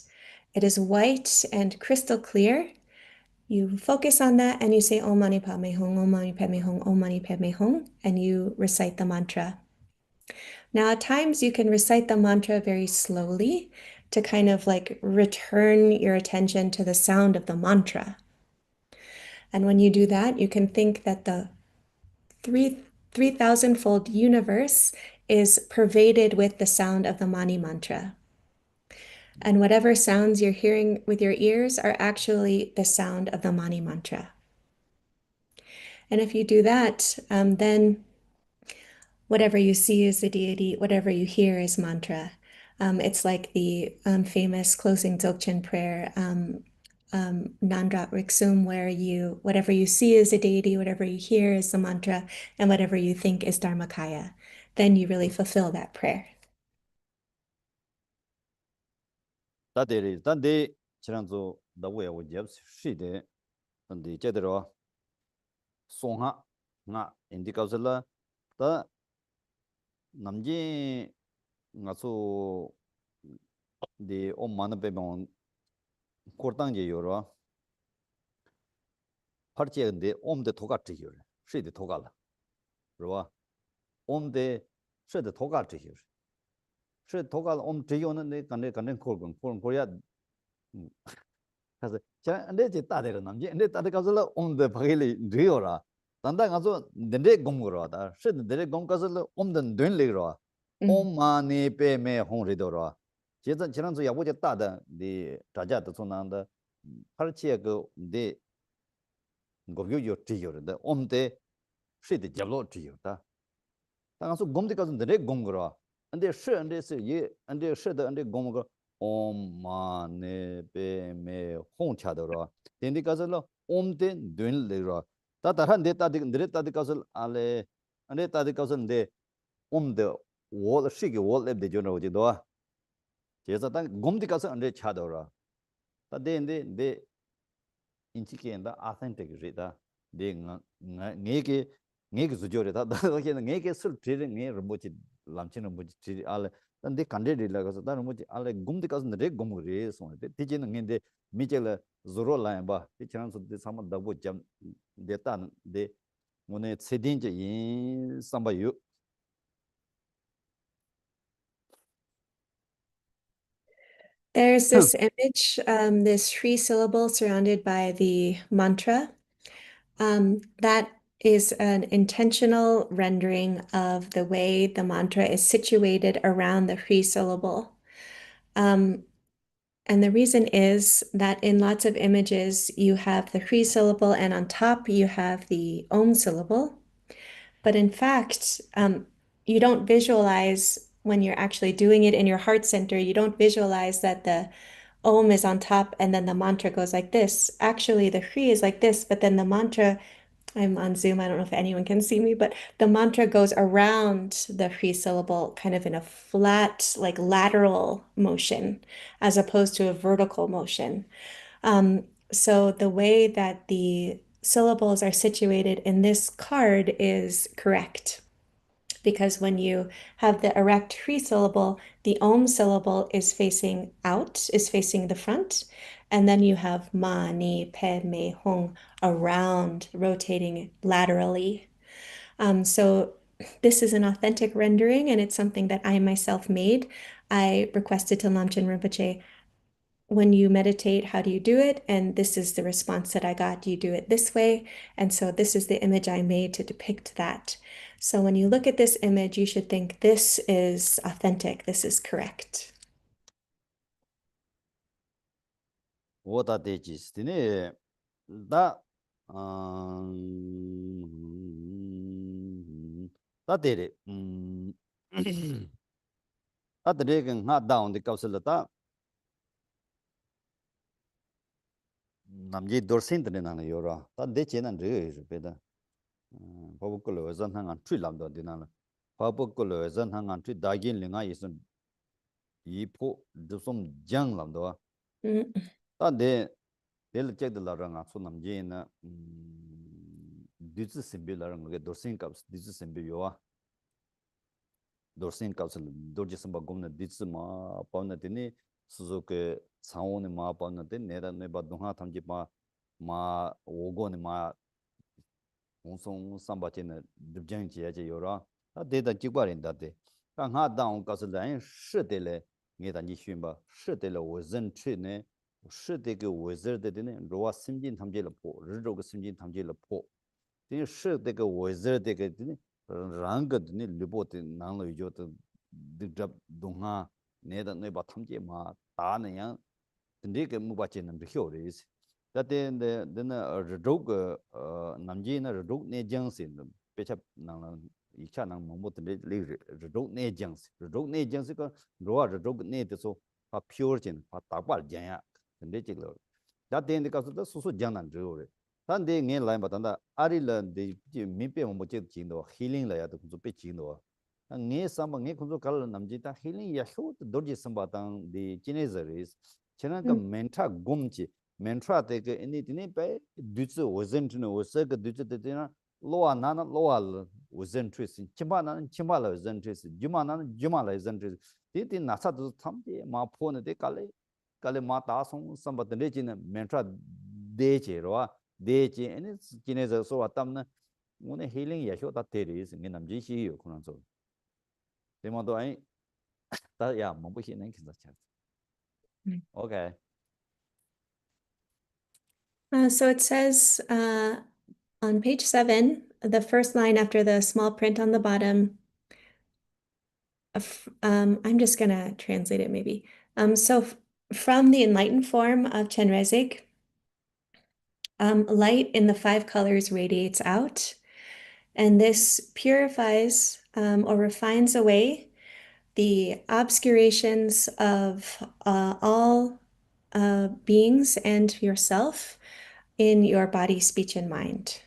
It is white and crystal clear. You focus on that and you say Om Mani Padme Hum, Om Mani Padme Hum, Om Mani Padme Hum, and you recite the mantra. Now, at times you can recite the mantra very slowly to kind of like return your attention to the sound of the mantra. And when you do that, you can think that the 3,000-fold universe is pervaded with the sound of the Mani mantra. And whatever sounds you're hearing with your ears are actually the sound of the Mani mantra. And if you do that, then whatever you see is the deity, whatever you hear is mantra. It's like the famous closing Dzogchen prayer, Nandrat Riksum, where whatever you see is a deity, whatever you hear is the mantra, and whatever you think is Dharmakaya. Then you really fulfill that prayer. 다들 단데 지난주 나고야 오접 시대 단데 제대로 송하 나 인디카슬라 다 남지 ngaso de omman bebon kortangje yoro parcheende omde toga tiyor shide togala ro omde shide toga tiyor shide togal om tiyo는 내 간에 콜건 koya 그래서 자 근데 제 따대로 남지 근데 따대 가서 omde bagili 리요라 단다 가서 내 공거라다 shide 내 공가서 omden 된리로 om마니 빼매 홍리도로 제가 지난주 야보제 따다 네 자자도 손난다 팔치에 그네 고교요 티요르다 om데 shide 잡로 티요다 당아서 곰데 가서 내 공거라 근데 예 근데 shide 근데 공거 om마니 빼매 홍차도로 된디 가서 om데 된리로 따다한데 따디 가서 알레 안데 따디 가서 내 om데 wall shiki wall eb de jono ji do jesa tang gomdi ka sa ande cha do ra ta de inchi ke enda authentic ri da de ngeke su jore da ke ngeke sul tri nge rumbo chi lamchin rumbo chi tri al tan de kande ri la ka sa da rumbo chi al gomdi ka sa de gom re so de ti jin nge de mi che la zoro la ba ti chan su de sam da bo jam de tan de ngone sedin je yin samba yu. There's this image, this three syllable surrounded by the mantra. That is an intentional rendering of the way the mantra is situated around the three syllable. And the reason is that in lots of images, you have the three syllable, and on top you have the om syllable. But in fact, you don't visualize when you're actually doing it in your heart center, you don't visualize that the Om is on top and then the mantra goes like this. Actually, the Hri is like this, but then the mantra, I'm on Zoom, I don't know if anyone can see me, but the mantra goes around the Hri syllable kind of in a flat, like lateral motion, as opposed to a vertical motion. So the way that the syllables are situated in this card is correct. Because when you have the erect Hri syllable, the Om syllable is facing out, is facing the front. And then you have Ma, Ni, Pe, Me, Hong around, rotating laterally. So this is an authentic rendering, and it's something that I myself made. I requested to Lamchen Rinpoche, when you meditate, how do you do it? And this is the response that I got. You do it this way. And so this is the image I made to depict that. So when you look at this image, you should think this is authentic. This is correct. What is the that did it. That the regan not down the Kausalata Namji Dorsin in Yora. That they chin and is better. Popular is on hang on tree lambda dinner. Popular is on hang on tree dagin linga is ye po do some young lambda. That they'll check the laranga so Namjina this is similar and get Dorsin cups. This is Simbioa. Dorsin cups and Dorjisamba Gomna Ditsuma Paunatini, Suzuki, Sauni Ma Paunatin, Neda Neba Dunha Tamjipa, Ma Wogoni Ma Unsong Sambatin, the Janchi Yora, a day that Jibar in that day. Kang had down Castle, Shitele, Netani Shimba, Shitele was then Chine, Shitake wizard the dinner, Roa Simjin Tamjela Po, Rido Simjin Tamjela Po. The Shitake wizard the dinner. Rangad ni libot nanglo yot digrab dunga ne da ne batam je ma ta ne yang de ke mu ba chen nam hyo re that then the dog namji na dog ne jangsin pecha nang icha nang mongbo de le dog ne jangsi ka roa dog ne de so pa pure jin pa ta ba jan ya de ji lo that then the ka so su jang nan zhe re tan de nge lai ba tan da ari la de mi pe mo che jin do healing la ya de zo pe jin do nge sam nge kun zo kal namji ta healing ya sho do ji sam ba tang de chinese is chena ka menta gomji mentra de ge ini dine pe duzi wasn't no was ga duzi de na loa na loa wasn't tris chimba na chimba la wasn't tris juma na juma la wasn't tris de na sa du tham de ma pho ne de kale ma ta song sam ba de jin mentra de che ro de che ini jine za so atam na 오늘 healing ya sho ta de ri sin nam ji shi yo kun so de ma do ai ta ya mo bu shi nen kin sa cha okay. So it says on page 7, the first line after the small print on the bottom, I'm just going to translate it maybe. So from the enlightened form of Chenrezig, light in the 5 colors radiates out, and this purifies or refines away the obscurations of all beings and yourself in your body, speech, and mind.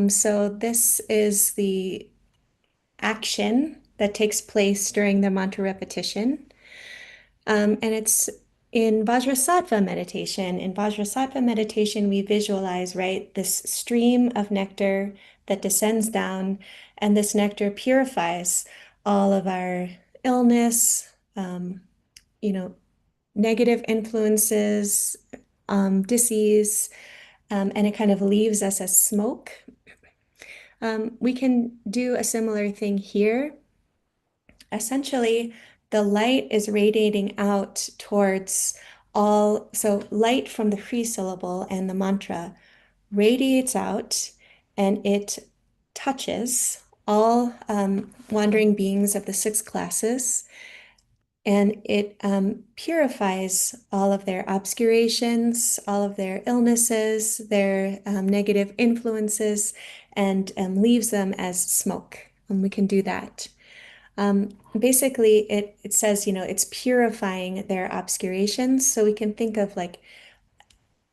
So this is the action that takes place during the mantra repetition. And it's in Vajrasattva meditation. In Vajrasattva meditation, we visualize, right, this stream of nectar that descends down, and this nectar purifies all of our illness, negative influences, disease, and it kind of leaves us as smoke. We can do a similar thing here. Essentially, the light is radiating out towards all, so light from the free syllable and the mantra radiates out, and it touches all wandering beings of the 6 classes, and it purifies all of their obscurations, all of their illnesses, their negative influences, and leaves them as smoke. And we can do that. Basically, it says, it's purifying their obscurations. So we can think of like,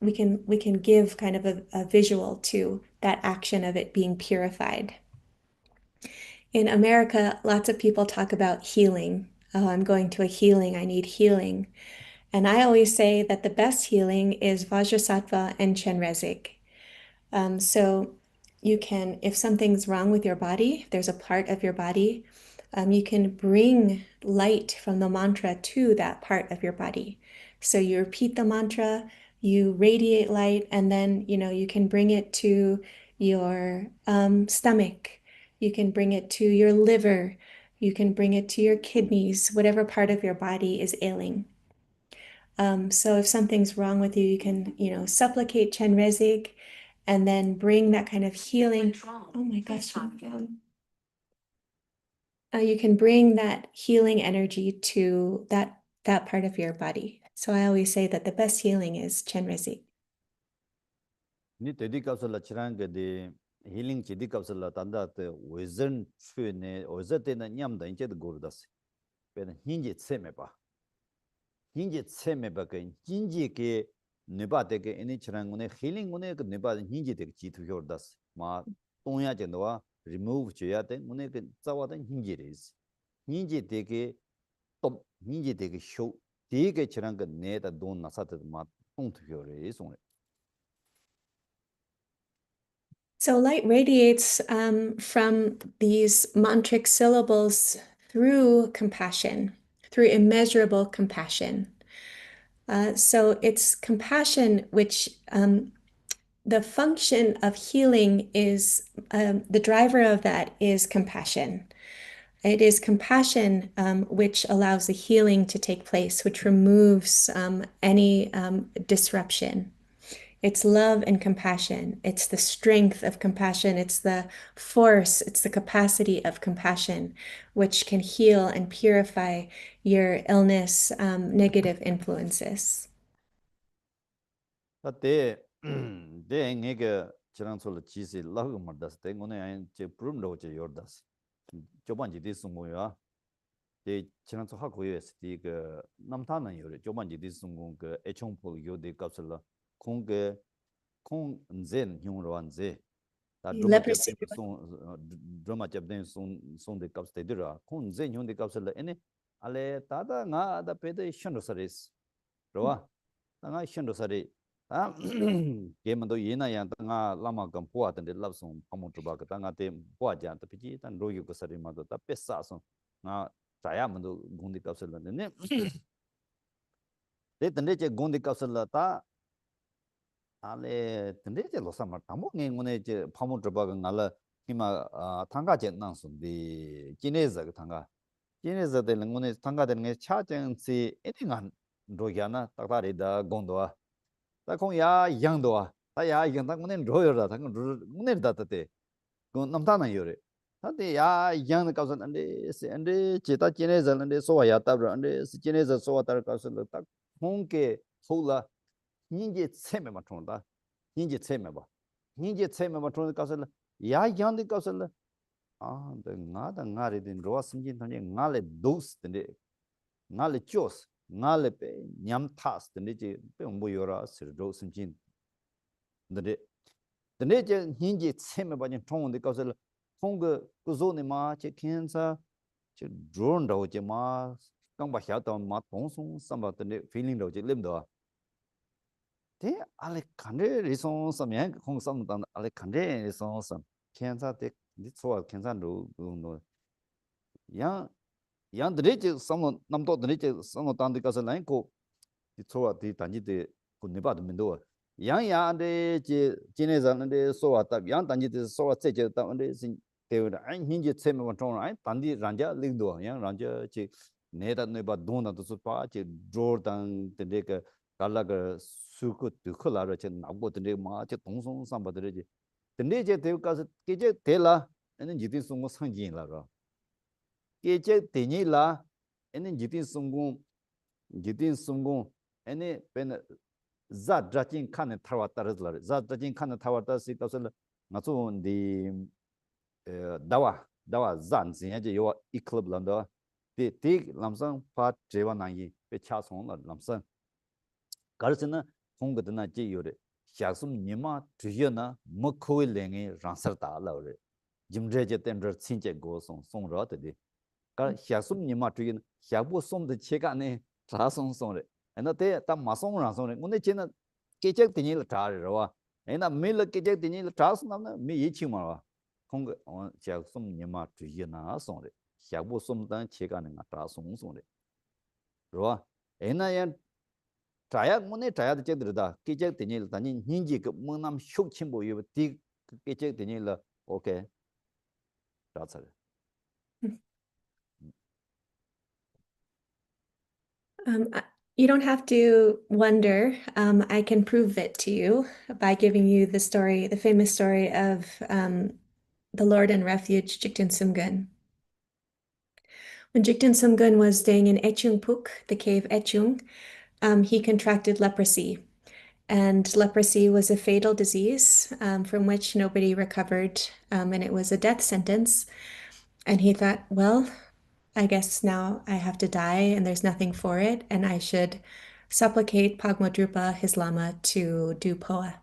we can give kind of a visual to that action of it being purified. In America, lots of people talk about healing. Oh, I'm going to a healing, I need healing. And I always say that the best healing is Vajrasattva and Chenrezig. So you can, if something's wrong with your body, if there's a part of your body, you can bring light from the mantra to that part of your body. So you repeat the mantra, you radiate light, and then, you can bring it to your stomach. You can bring it to your liver. You can bring it to your kidneys, whatever part of your body is ailing. So if something's wrong with you, you can, supplicate Chenrezig and then bring that kind of healing. Oh my gosh. You can bring that healing energy to that part of your body. So I always say that the best healing is Chenrezig. Ni dedi kapsala chiranga de healing chidi kapsala tanda te wisdom chue ne ozate na nyamda inche de gordas. Pen hinje tseme ba. Hinje tseme ba ke hinje ke neba de ke eni chiranga ne healing ne ke neba hinje de chi tu yordas. Ma tonya jendo wa remove choya de ne ke tsawa de hinje res. Hinje de ke top hinje de ke show de ke chiranga ne da don nasa de ma tong tu yores on. So light radiates from these mantric syllables through compassion, through immeasurable compassion. So it's compassion which the function of healing is, the driver of that is compassion. It is compassion which allows the healing to take place, which removes any disruption. It's love and compassion. It's the strength of compassion. It's the force. It's the capacity of compassion, which can heal and purify your illness, negative influences. 때 내가 지난 솔로 지시 라고 말다스 때 오늘 아니 제 브룸로 제 요르다스 저번지 디스모야 제 지난 소 하고요 그 남타는 요래 저번지 디스모 그 애청포 요데 값을라 공게 공젠 용로한제 다 드라마 Leprosy. 잡된 송 드라마 잡된 송데 값 때더라 공젠 용데 값을라 에네 알레 다다 나다 페데 션로서리스 로와 nga shen do sari a ge man do yina yang nga lama gam po atan de lab song pamon to ba ka nga te po ja ta pi tan ro yu ko sari ma do ta pesa song nga ta ya man do gundi kapsel la ne de tan de che gundi kapsel la ta ale tan de che lo sa ma ta mo nge ngone che pamon to ba nga la hima thanga che nang song de kineza ka thanga kineza de ngone thanga de nge cha chen si eni nga ro ya na ta ta re da gondo 다 공야 양도와 다야 양당 문에 로여라 당 문에 다다데 그 남다나 요래 다데 야 양의 값은 안데 제타 제네절인데 소와야 따브라 안데 제네절 소와다 값은 딱 공게 홀라 닌제 체메마 통다 닌제 체메바 닌제 체메마 통다 값은 야 양의 값은 아 나다 나리든 로아 심진 통에 나레 도스데 나레 쪼스 나레 페 냠타스 데지 페 뭐요라 스르도 심진 근데 제 힌지 체메 바진 통원데 가서 통그 그존에 마체 캔사 제 드론 도제 마 강바 샤도 마 동송 삼바데 필링 도제 림도 데 알레 칸데 리송 삼양 공삼단 알레 칸데 리송 삼 캔사 데 리소아 캔사로 노 양 양들이 삼노 남도들이 삼노 단데 가서 라인고 리소아 디 단지데 군네바도 민도 양야데 제 지네자는데 소와다 양 단지데 소와 제제 다는데 신 대우다 아니 힌지 체면 원통 아니 단디 란자 링도 양 란자 제 내다 네바 돈나도 소파 제 조르단 데가 갈라가 수고 뜨콜라로 제 나고 데마제 동송 삼바들이 근데 제 대우가서 계제 될라 에는 지디 송고 상진라가 계제 되니라 에는 지디 송고 에네 벤 za drachin kan thawa tarzlar za drachin kan thawa ta si ka sel nga chu di dawa zan zin je yo iklub landa ti lamsang pa jewa na yi pe cha song la lamsang garsin hong de na je yo de xiaksum nima tuje na mo khoi lenge ransar ta la re jimre je ten ro chin je go song ro de ka xiaksum nima tuje xiabu som de che ga ne tra song re ena te ta masong ran song re ngone chen kechek tinil tra re wa ena mil kechek tinil tra song na mi yi chi ma wa khong ge jia sum ni ma zhi yi na song re xia bu sum dan che ga na tra song re ro ena yan tra ya ngone tra ya de che de da kechek tinil da ni nin ji ge mo nam shuk chin bo yu di kechek tinil la okay tra sa You don't have to wonder. I can prove it to you by giving you the story, the famous story of the Lord and Refuge, Jigten Sumgun. When Jigten Sumgun was staying in Echungpuk, the cave Echung, he contracted leprosy. And leprosy was a fatal disease from which nobody recovered, and it was a death sentence. And he thought, well, I guess now I have to die and there's nothing for it, and I should supplicate Pagmodrupa, his lama, to do poa.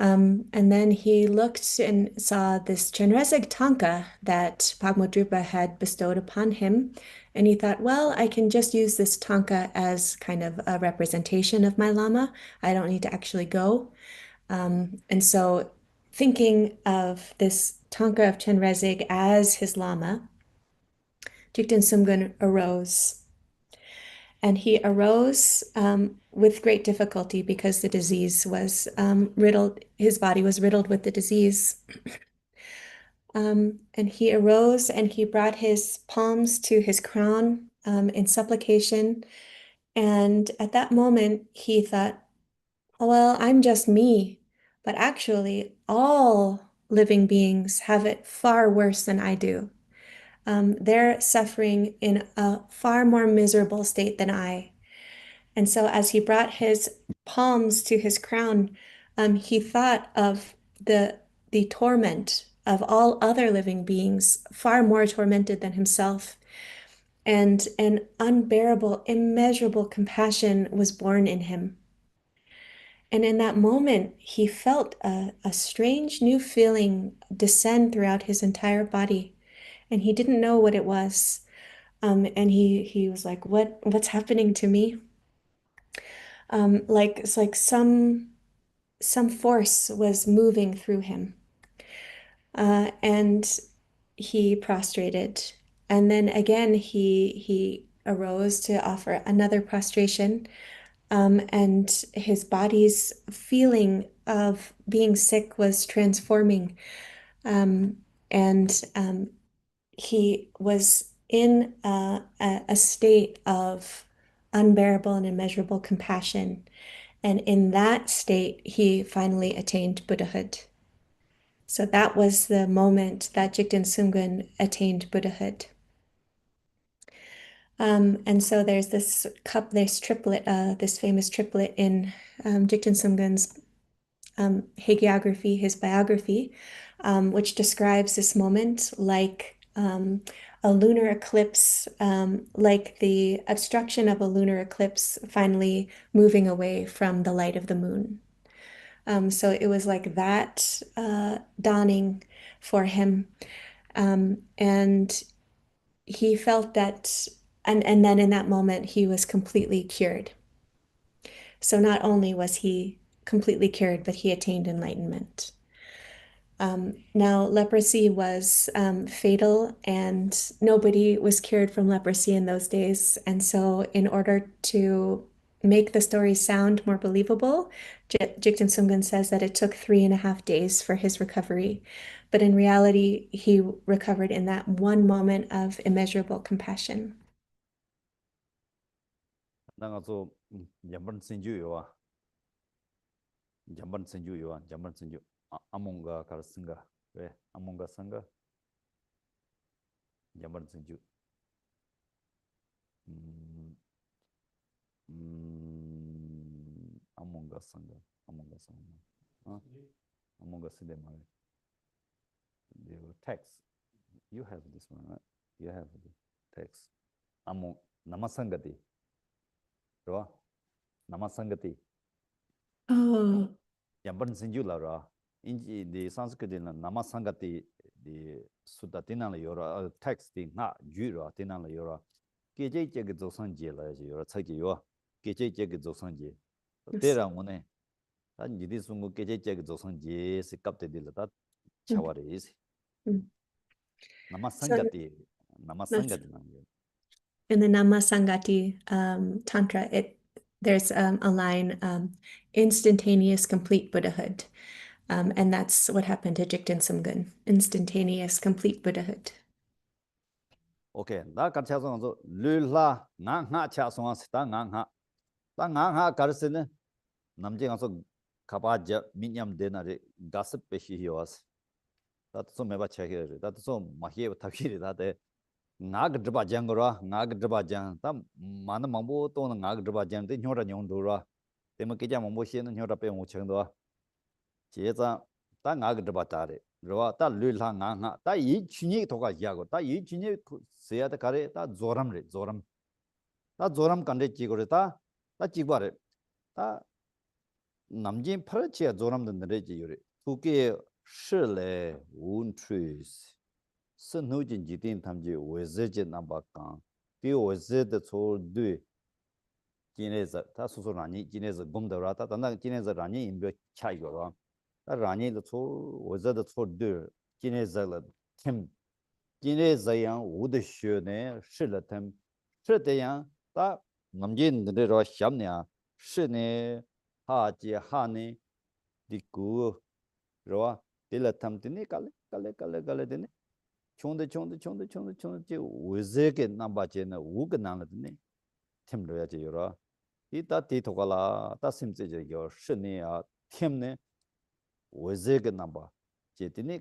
And then he looked and saw this Chenrezig tanka that Pagmodrupa had bestowed upon him, and he thought, well, I can just use this tanka as kind of a representation of my lama. I don't need to actually go. And so thinking of this tanka of Chenrezig as his lama, Jigten Sumgun arose. And he arose with great difficulty because the disease was riddled, his body was riddled with the disease. And he arose and he brought his palms to his crown in supplication. And at that moment, he thought, well, I'm just me. But actually, all living beings have it far worse than I do. They're suffering in a far more miserable state than I. And so as he brought his palms to his crown, he thought of the torment of all other living beings, far more tormented than himself. And an unbearable, immeasurable compassion was born in him. And in that moment, he felt a strange new feeling descend throughout his entire body. And he didn't know what it was. And he was like, what's happening to me? Like it's like some force was moving through him. And he prostrated. And then again, he arose to offer another prostration. And his body's feeling of being sick was transforming. And he was in a state of unbearable and immeasurable compassion. And in that state, he finally attained Buddhahood. So that was the moment that Jigten Sungön attained Buddhahood. And so there's this triplet, this famous triplet in Jigten Sungön's hagiography, his biography, which describes this moment like a lunar eclipse, like the obstruction of a lunar eclipse finally moving away from the light of the moon. So it was like that dawning for him. And he felt that, and then in that moment, he was completely cured. So not only was he completely cured, but he attained enlightenment. Now, leprosy was fatal, and nobody was cured from leprosy in those days. And so, in order to make the story sound more believable, Jigten Sungön says that it took 3.5 days for his recovery. But in reality, he recovered in that one moment of immeasurable compassion. 나가서 잠번 senju요와 잠번 senju요와 잠번 senju 아몬가 가르승가 왜 아몬가 상가 잠번 senju 아몬가 상가 아몬가 상가 아몬가 쓰데 말 the text you have this one right? You have the text 아몬 나마상가디 right 나마상가디 Oh, 잠번 senju라라 인지 the sanskrit나 나마상가디 the sutta tinala yora text di nga jura tinala yora keje ke zosan je la yora chagi yo keje ke zosan je tera ngone ta nidi sungu keje ke zosan je se kapte dil ta chaware is nama so sangati na in the Namasangati Tantra, there's a line, instantaneous complete Buddhahood. And that's what happened to Jigten Sungön, instantaneous complete Buddhahood. okay na ka cha song so lula nga nga cha song sta nga nga karsene namje nga so kabaja minyam denare gossip peshi hiwas that so meba chege that so mahie thakiri that ngag drba jangora ngag drba jang tam man mambo to ngag drba jang de nyora nyong do ra te ma ke ja mambo shen nyora pe mo cheng do je za ta ngag drba ta re ro ta lul ha nga nga ta yi chini to ga ya go ta yi chini se ya ta kare ta zoram re zoram ta zoram kan de chi go re ta chi ba re ta 남진 파르치아 조람든 내지 요래 두개 실내 운트스 선호진 지딘 탐지 외제제 남바강 비 외제의 초드 기내서 다 수소라니 기내서 bom더라다 단단 기내서 라니 임베 차이거라 다 라니의 초 외제의 초드 기내서 템 기내서양 우드셔네 실레템 실대양 다 남진들로 샴냐 시네 하지 하네 디쿠 로아 딜라탐티니 칼레 되네 총데 제 외제게 남바제나 우그나르드네 템로야지 요라 이따 디토갈라 따 심제제 요 시네야 템네 외제게 남바 제티니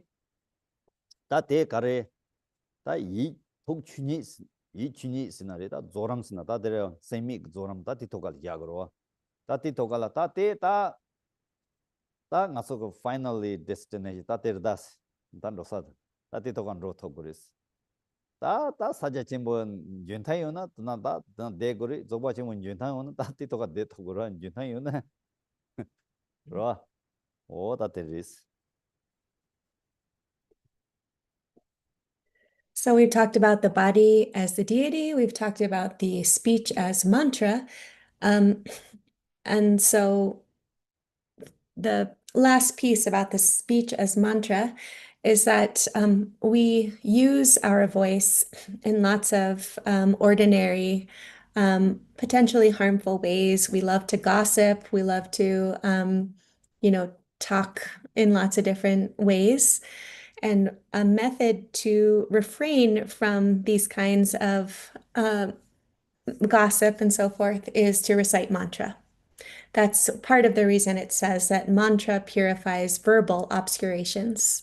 따테 가레 따이 독춘이 이 균이 시나리다 조람스나 다들 세미 조람 다티 토갈 야그로 다티 토갈라 다티 다 나서 finally destination 다테르다스 단로사 다티 토간 로토브리스 다 사자 진본 윤타이오나 나다 대고리 조바 진본 윤타이오나 다티 토가 대토고라 윤타이오나 로 오 다테리스. So we've talked about the body as the deity, we've talked about the speech as mantra. And so the last piece about the speech as mantra is that we use our voice in lots of ordinary, potentially harmful ways. We love to gossip, we love to, talk in lots of different ways. And a method to refrain from these kinds of gossip and so forth is to recite mantra. That's part of the reason it says that mantra purifies verbal obscurations.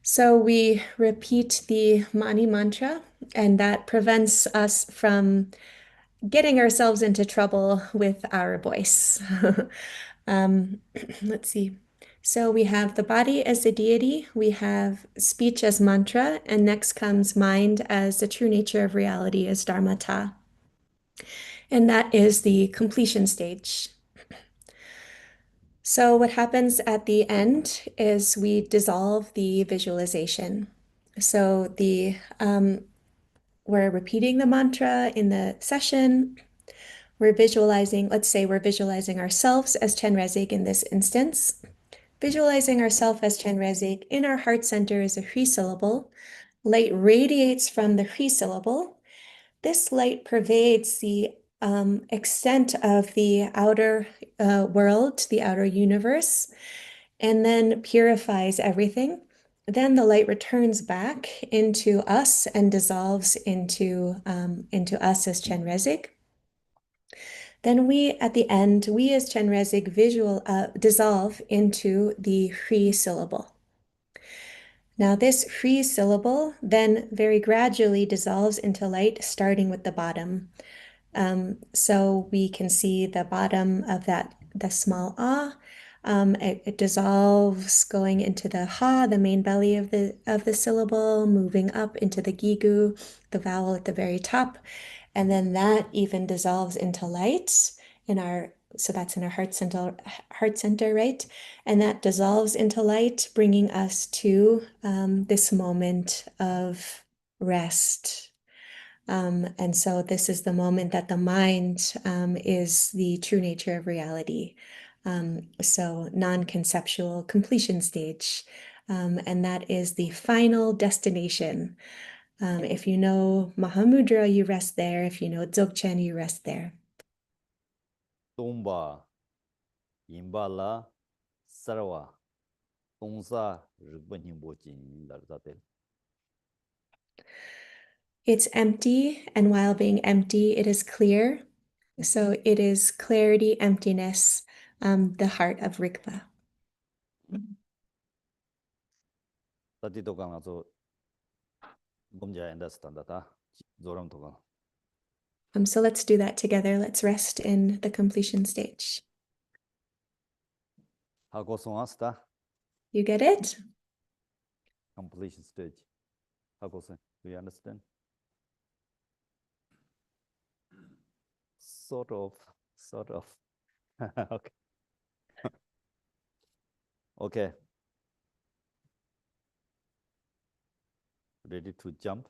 So we repeat the Mani mantra, and that prevents us from getting ourselves into trouble with our voice. Let's see. So we have the body as the deity, we have speech as mantra, and next comes mind as the true nature of reality as dharmata. And that is the completion stage. So what happens at the end is we dissolve the visualization. So we're repeating the mantra in the session. We're visualizing, let's say we're visualizing ourselves as Chenrezig in this instance. Visualizing ourselves as Chenrezig in our heart center is a Hui syllable. Light radiates from the Hui syllable. This light pervades the extent of the outer world, the outer universe, and then purifies everything. Then the light returns back into us and dissolves into us as Chenrezig. Then at the end, we as Chenrezig dissolve into the Hui syllable. Now this Hui syllable then very gradually dissolves into light, starting with the bottom. So we can see the bottom of the small ah. It dissolves going into the ha, the main belly of the syllable, moving up into the gigu, the vowel at the very top, and then that even dissolves into light so that's in our heart center, right? And that dissolves into light, bringing us to this moment of rest. And so this is the moment that the mind is the true nature of reality. So non-conceptual completion stage. And that is the final destination. If you know Mahamudra, you rest there. If you know Dzogchen, you rest there. 똥바 임발라 사라와 똥사 르번히 뭐진 다르다데. It's empty, and while being empty, it is clear. So it is clarity, emptiness, the heart of Rigpa. 다티 토가 나서 몸자 엔다스탄다다 조람 토가. So let's do that together. Let's rest in the completion stage. 하고 송아스다 You get it? completion stage. 하고서 do you understand? Sort of. Okay. Okay. Ready to jump?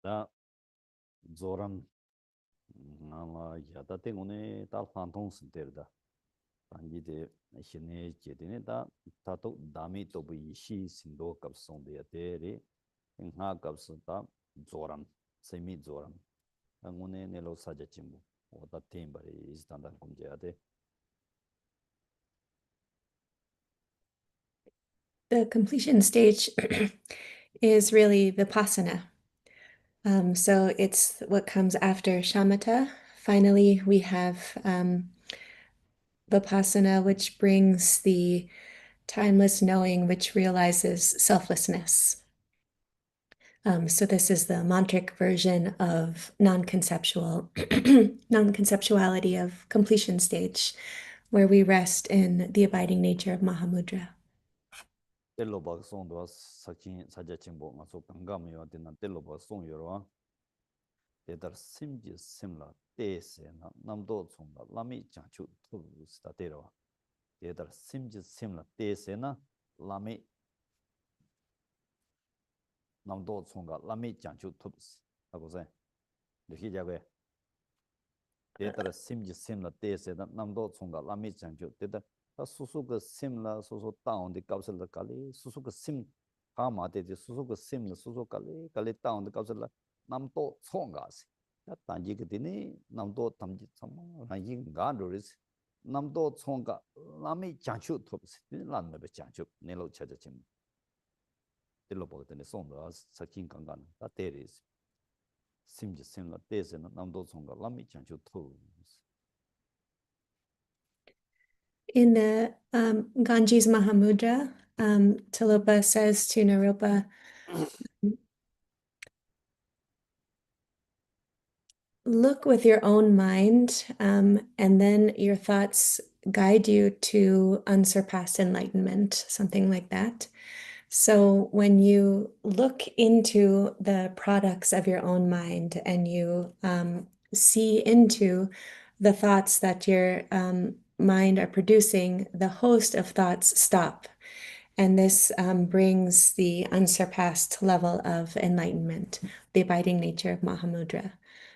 다 조람 나라 야다 때문에 다 판통 쓴데다 단지데 신의 제대네 다 다도 담이 또 부이시 신도 값송데 데리 나 값다 조람 세미 조람 angone nelo saja chimbu oda tembari istanda kumjade The completion stage is really Vipassana. So it's what comes after shamatha. Finally, we have Vipassana, which brings the timeless knowing, which realizes selflessness. So this is the mantric version of non-conceptuality of completion stage, where we rest in the abiding nature of Mahamudra. tello ba song do sakin saja chimbu ngaso kangam yo dina tello ba song yo dedar simji simla tese na namdo chunga lami chachu tu statero dedar simji simla tese na lami namdo chunga lami chachu tu 하고 세 이렇게 자고 데이터를 심지 심라 때에서 남도 총각 남이 장주 데이터 수수그 심라 수수 다운데 값을 깔리 수수그 심 가마데지 수수그 심라 수수 깔리 깔리 다운데 값을 남도 총각시 단지 그때니 남도 담지 참 아니 가도리스 남도 총각 남이 장주 톱스 남매 장주 내로 찾아짐 딜로 보더니 손도 사킨 강간 다 때리스 심지 심라 때에서는 남도 총각 남이 장주 톱 In the Ganges Mahamudra, Tilopa says to Naropa, look with your own mind, and then your thoughts guide you to unsurpassed enlightenment, something like that. So when you look into the products of your own mind and you see into the thoughts that your mind are producing, the host of thoughts stop. And this brings the unsurpassed level of enlightenment, the abiding nature of Mahamudra.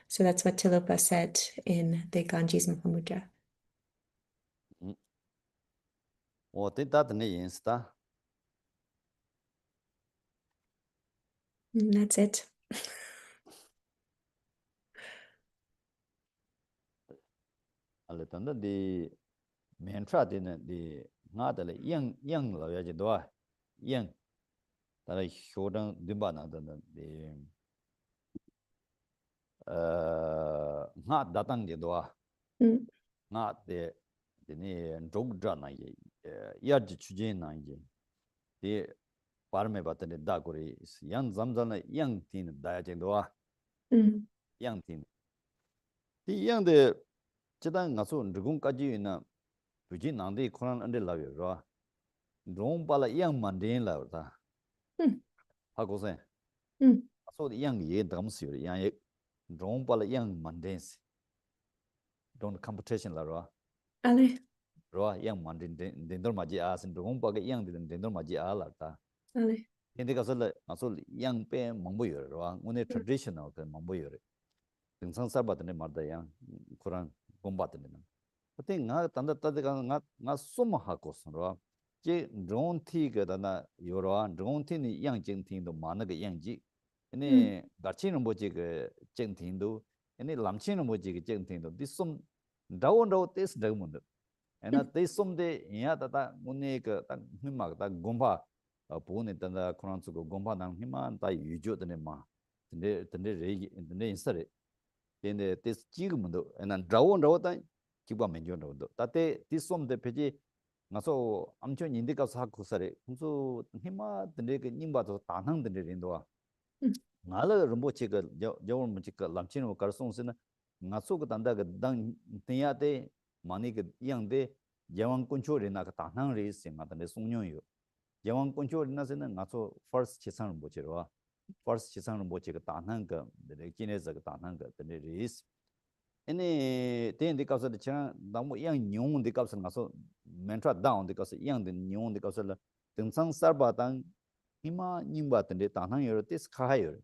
So that's what Tilopa said in the Ganges Mahamudra. And that's it. 알레탄다 디 멘트라데네 디 나달레 yang lo ya jido yang da 쇼당 dim바나다는 디 nga datang jido nga de ni jogdra ye ya ji chuje na ye 디 parme batane da gori yang zamzana yang tin da ya jido yang tin 디 yang de 지단 가서 누군가지 있나 부지 난데 코란 안데 라요 롬발라 양 만데라다 하고세 가서 양예 담스요 양예 롬발라 양 만데스 don't competition 라로 Ale, 양 만데 덴더 마지 아신 롬바게 양 덴더 마지 알라다 ale. 근데 가서 양빼 망보요 오늘 traditional 그 망보요 등산 살바드네 말다야 코란 곰바드네 근데 나 단다 따다가 나 소마하고 선로 제 론티가다나 요로아 론티니 양정팅도 많은게 양지 아니 같이는 뭐지 그 정팅도 아니 람치는 뭐지 그 정팅도 디솜 다운로 테스 다문도 에나 테솜데 야다다 문네 그딱 힘막다 곰바 보네 단다 코란츠고 곰바 난 힘만 다 유조드네 마 근데 레기 근데 인스타레 근데 테스 지금도 에나 다운로 기바 menjondo tate tisom de peji ngaso amcho indika sa kusare kunso hima de ke nimba do tanang de rindo ngala rumbo che ga jawon mu che ka lamchin kar song sin ngaso ga danda ga dang tiya de mani ga yang de jawang kuncho re na ka tanang re sin ma de songnyo yo jawang kuncho re na sin ngaso first chisang rumbo che ro first chisang rumbo che ga tanang ga de kine za ga tanang ga de ris ene ten de causa de chang damu yang nyong de causa ngaso mentra down de causa yang de nyong de causa la teng sang sarba tang hima nyimba ten de tanang yor tes kha yor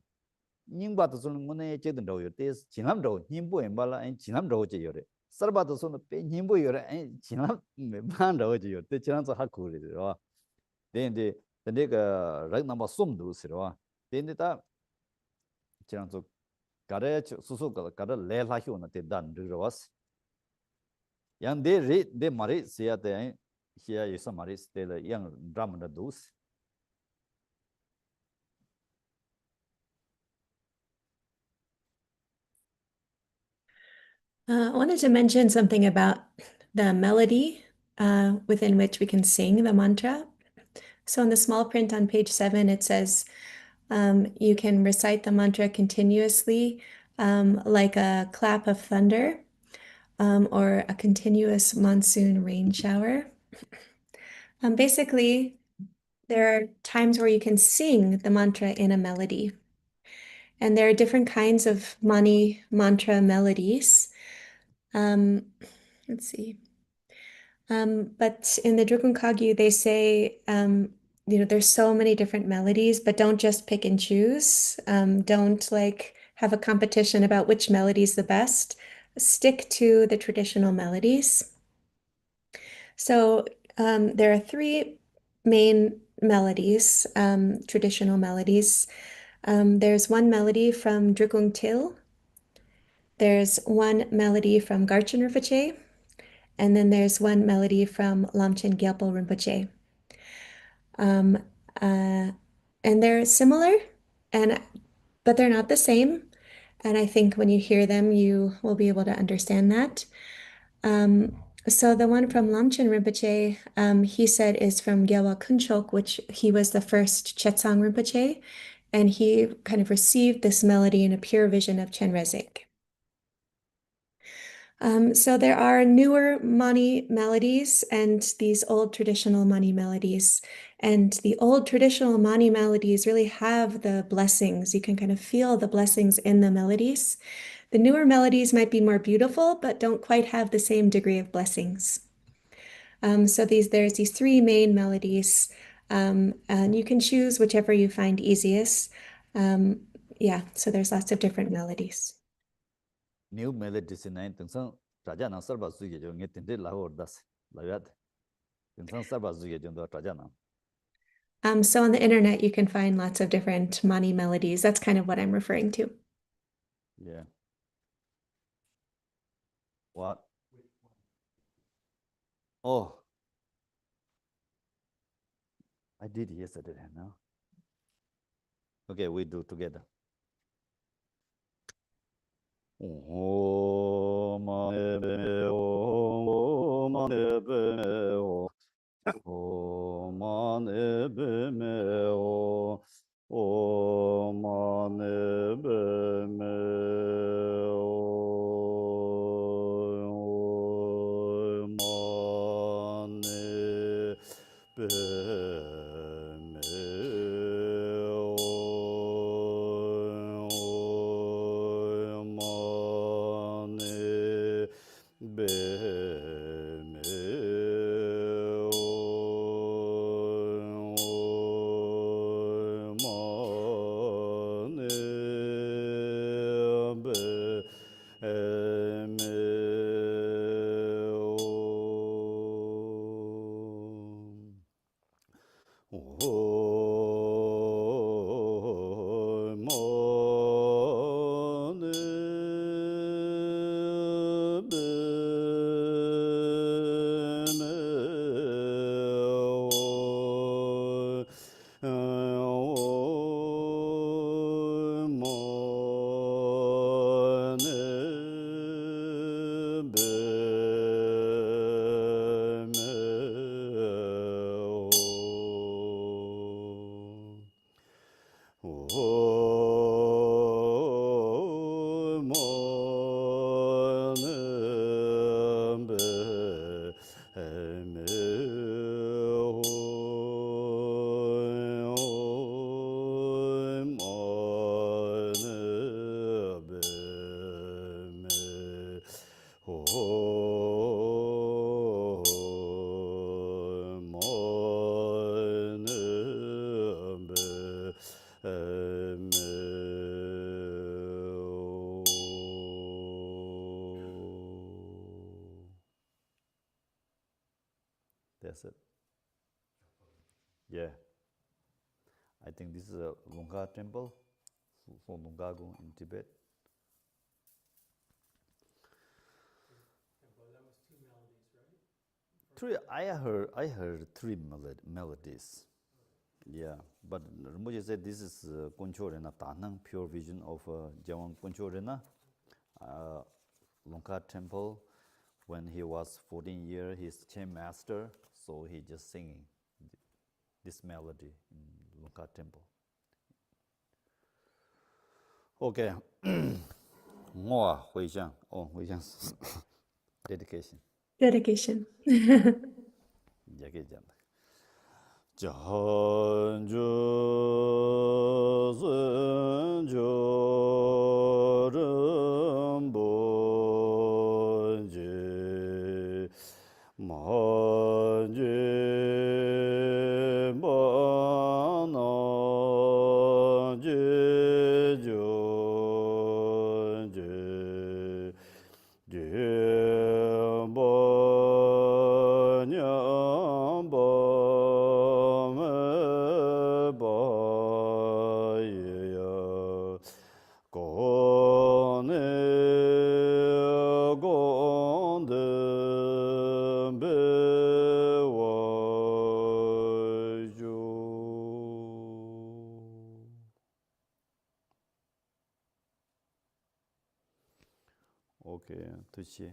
Nyingba to son mone chedin do yote chinam do nyimbo embala en chinam do che yore sarba to son pe nyimbo yore en chinam me ban do che yote chinam so hakku re ro den de ga rag number sum do se ro den de ta chinam so gare susu ga gare le la hyo na te dan ro was yang de re de mari se ya de here is some mari ste le yang drum da dos. I wanted to mention something about the melody within which we can sing the mantra. So in the small print on page 7, it says you can recite the mantra continuously like a clap of thunder or a continuous monsoon rain shower. Basically, there are times where you can sing the mantra in a melody. And there are different kinds of Mani mantra melodies. Let's see. But in the Drukung Kagyu, they say, there's so many different melodies, but don't just pick and choose. Don't like have a competition about which melody is the best. Stick to the traditional melodies. So there are 3 main melodies, traditional melodies. There's one melody from Drukung Til. There's one melody from Garchen Rinpoche. And then there's one melody from Lamchen Gyalpo Rinpoche. And they're similar, but they're not the same. And I think when you hear them, you will be able to understand that. So the one from Lamchen Rinpoche, he said is from Gyalwa Kunchok, which he was the first Chetsang Rinpoche, and he kind of received this melody in a pure vision of Chenrezig. So there are newer Mani melodies and these old traditional Mani melodies. And the old traditional Mani melodies really have the blessings. You can kind of feel the blessings in the melodies. The newer melodies might be more beautiful, but don't quite have the same degree of blessings. So there's these 3 main melodies, and you can choose whichever you find easiest. So there's lots of different melodies. New melodies in nine things raja na sarba suge jo nge tinde la or das la yat things sarba suge jo do raja na. So on the internet, you can find lots of different Mani melodies. That's kind of what I'm referring to. Yeah. What? Oh, I did yesterday, no? Okay, we do together. Om Mani Om Mani Om Mani Om Mani That's it. Yeah. I think this is a Lungga temple for Lunggagung in Tibet. Well, that was two melodies, right? Three. I heard three melodies. Yeah, but Rinpoche said this is Kuncho Rena Tanang, pure vision of Jawang Kuncho Rena, Lungka temple. When he was 14 years, he's chain master, so he just singing this melody in Lungka temple. Okay, 我回向 回向 dedication Dedication. 也可以讲的。家住尊就人不觉，满觉不能觉就觉。觉不娘不没不也呀，公内公德被我就。OK，对不起。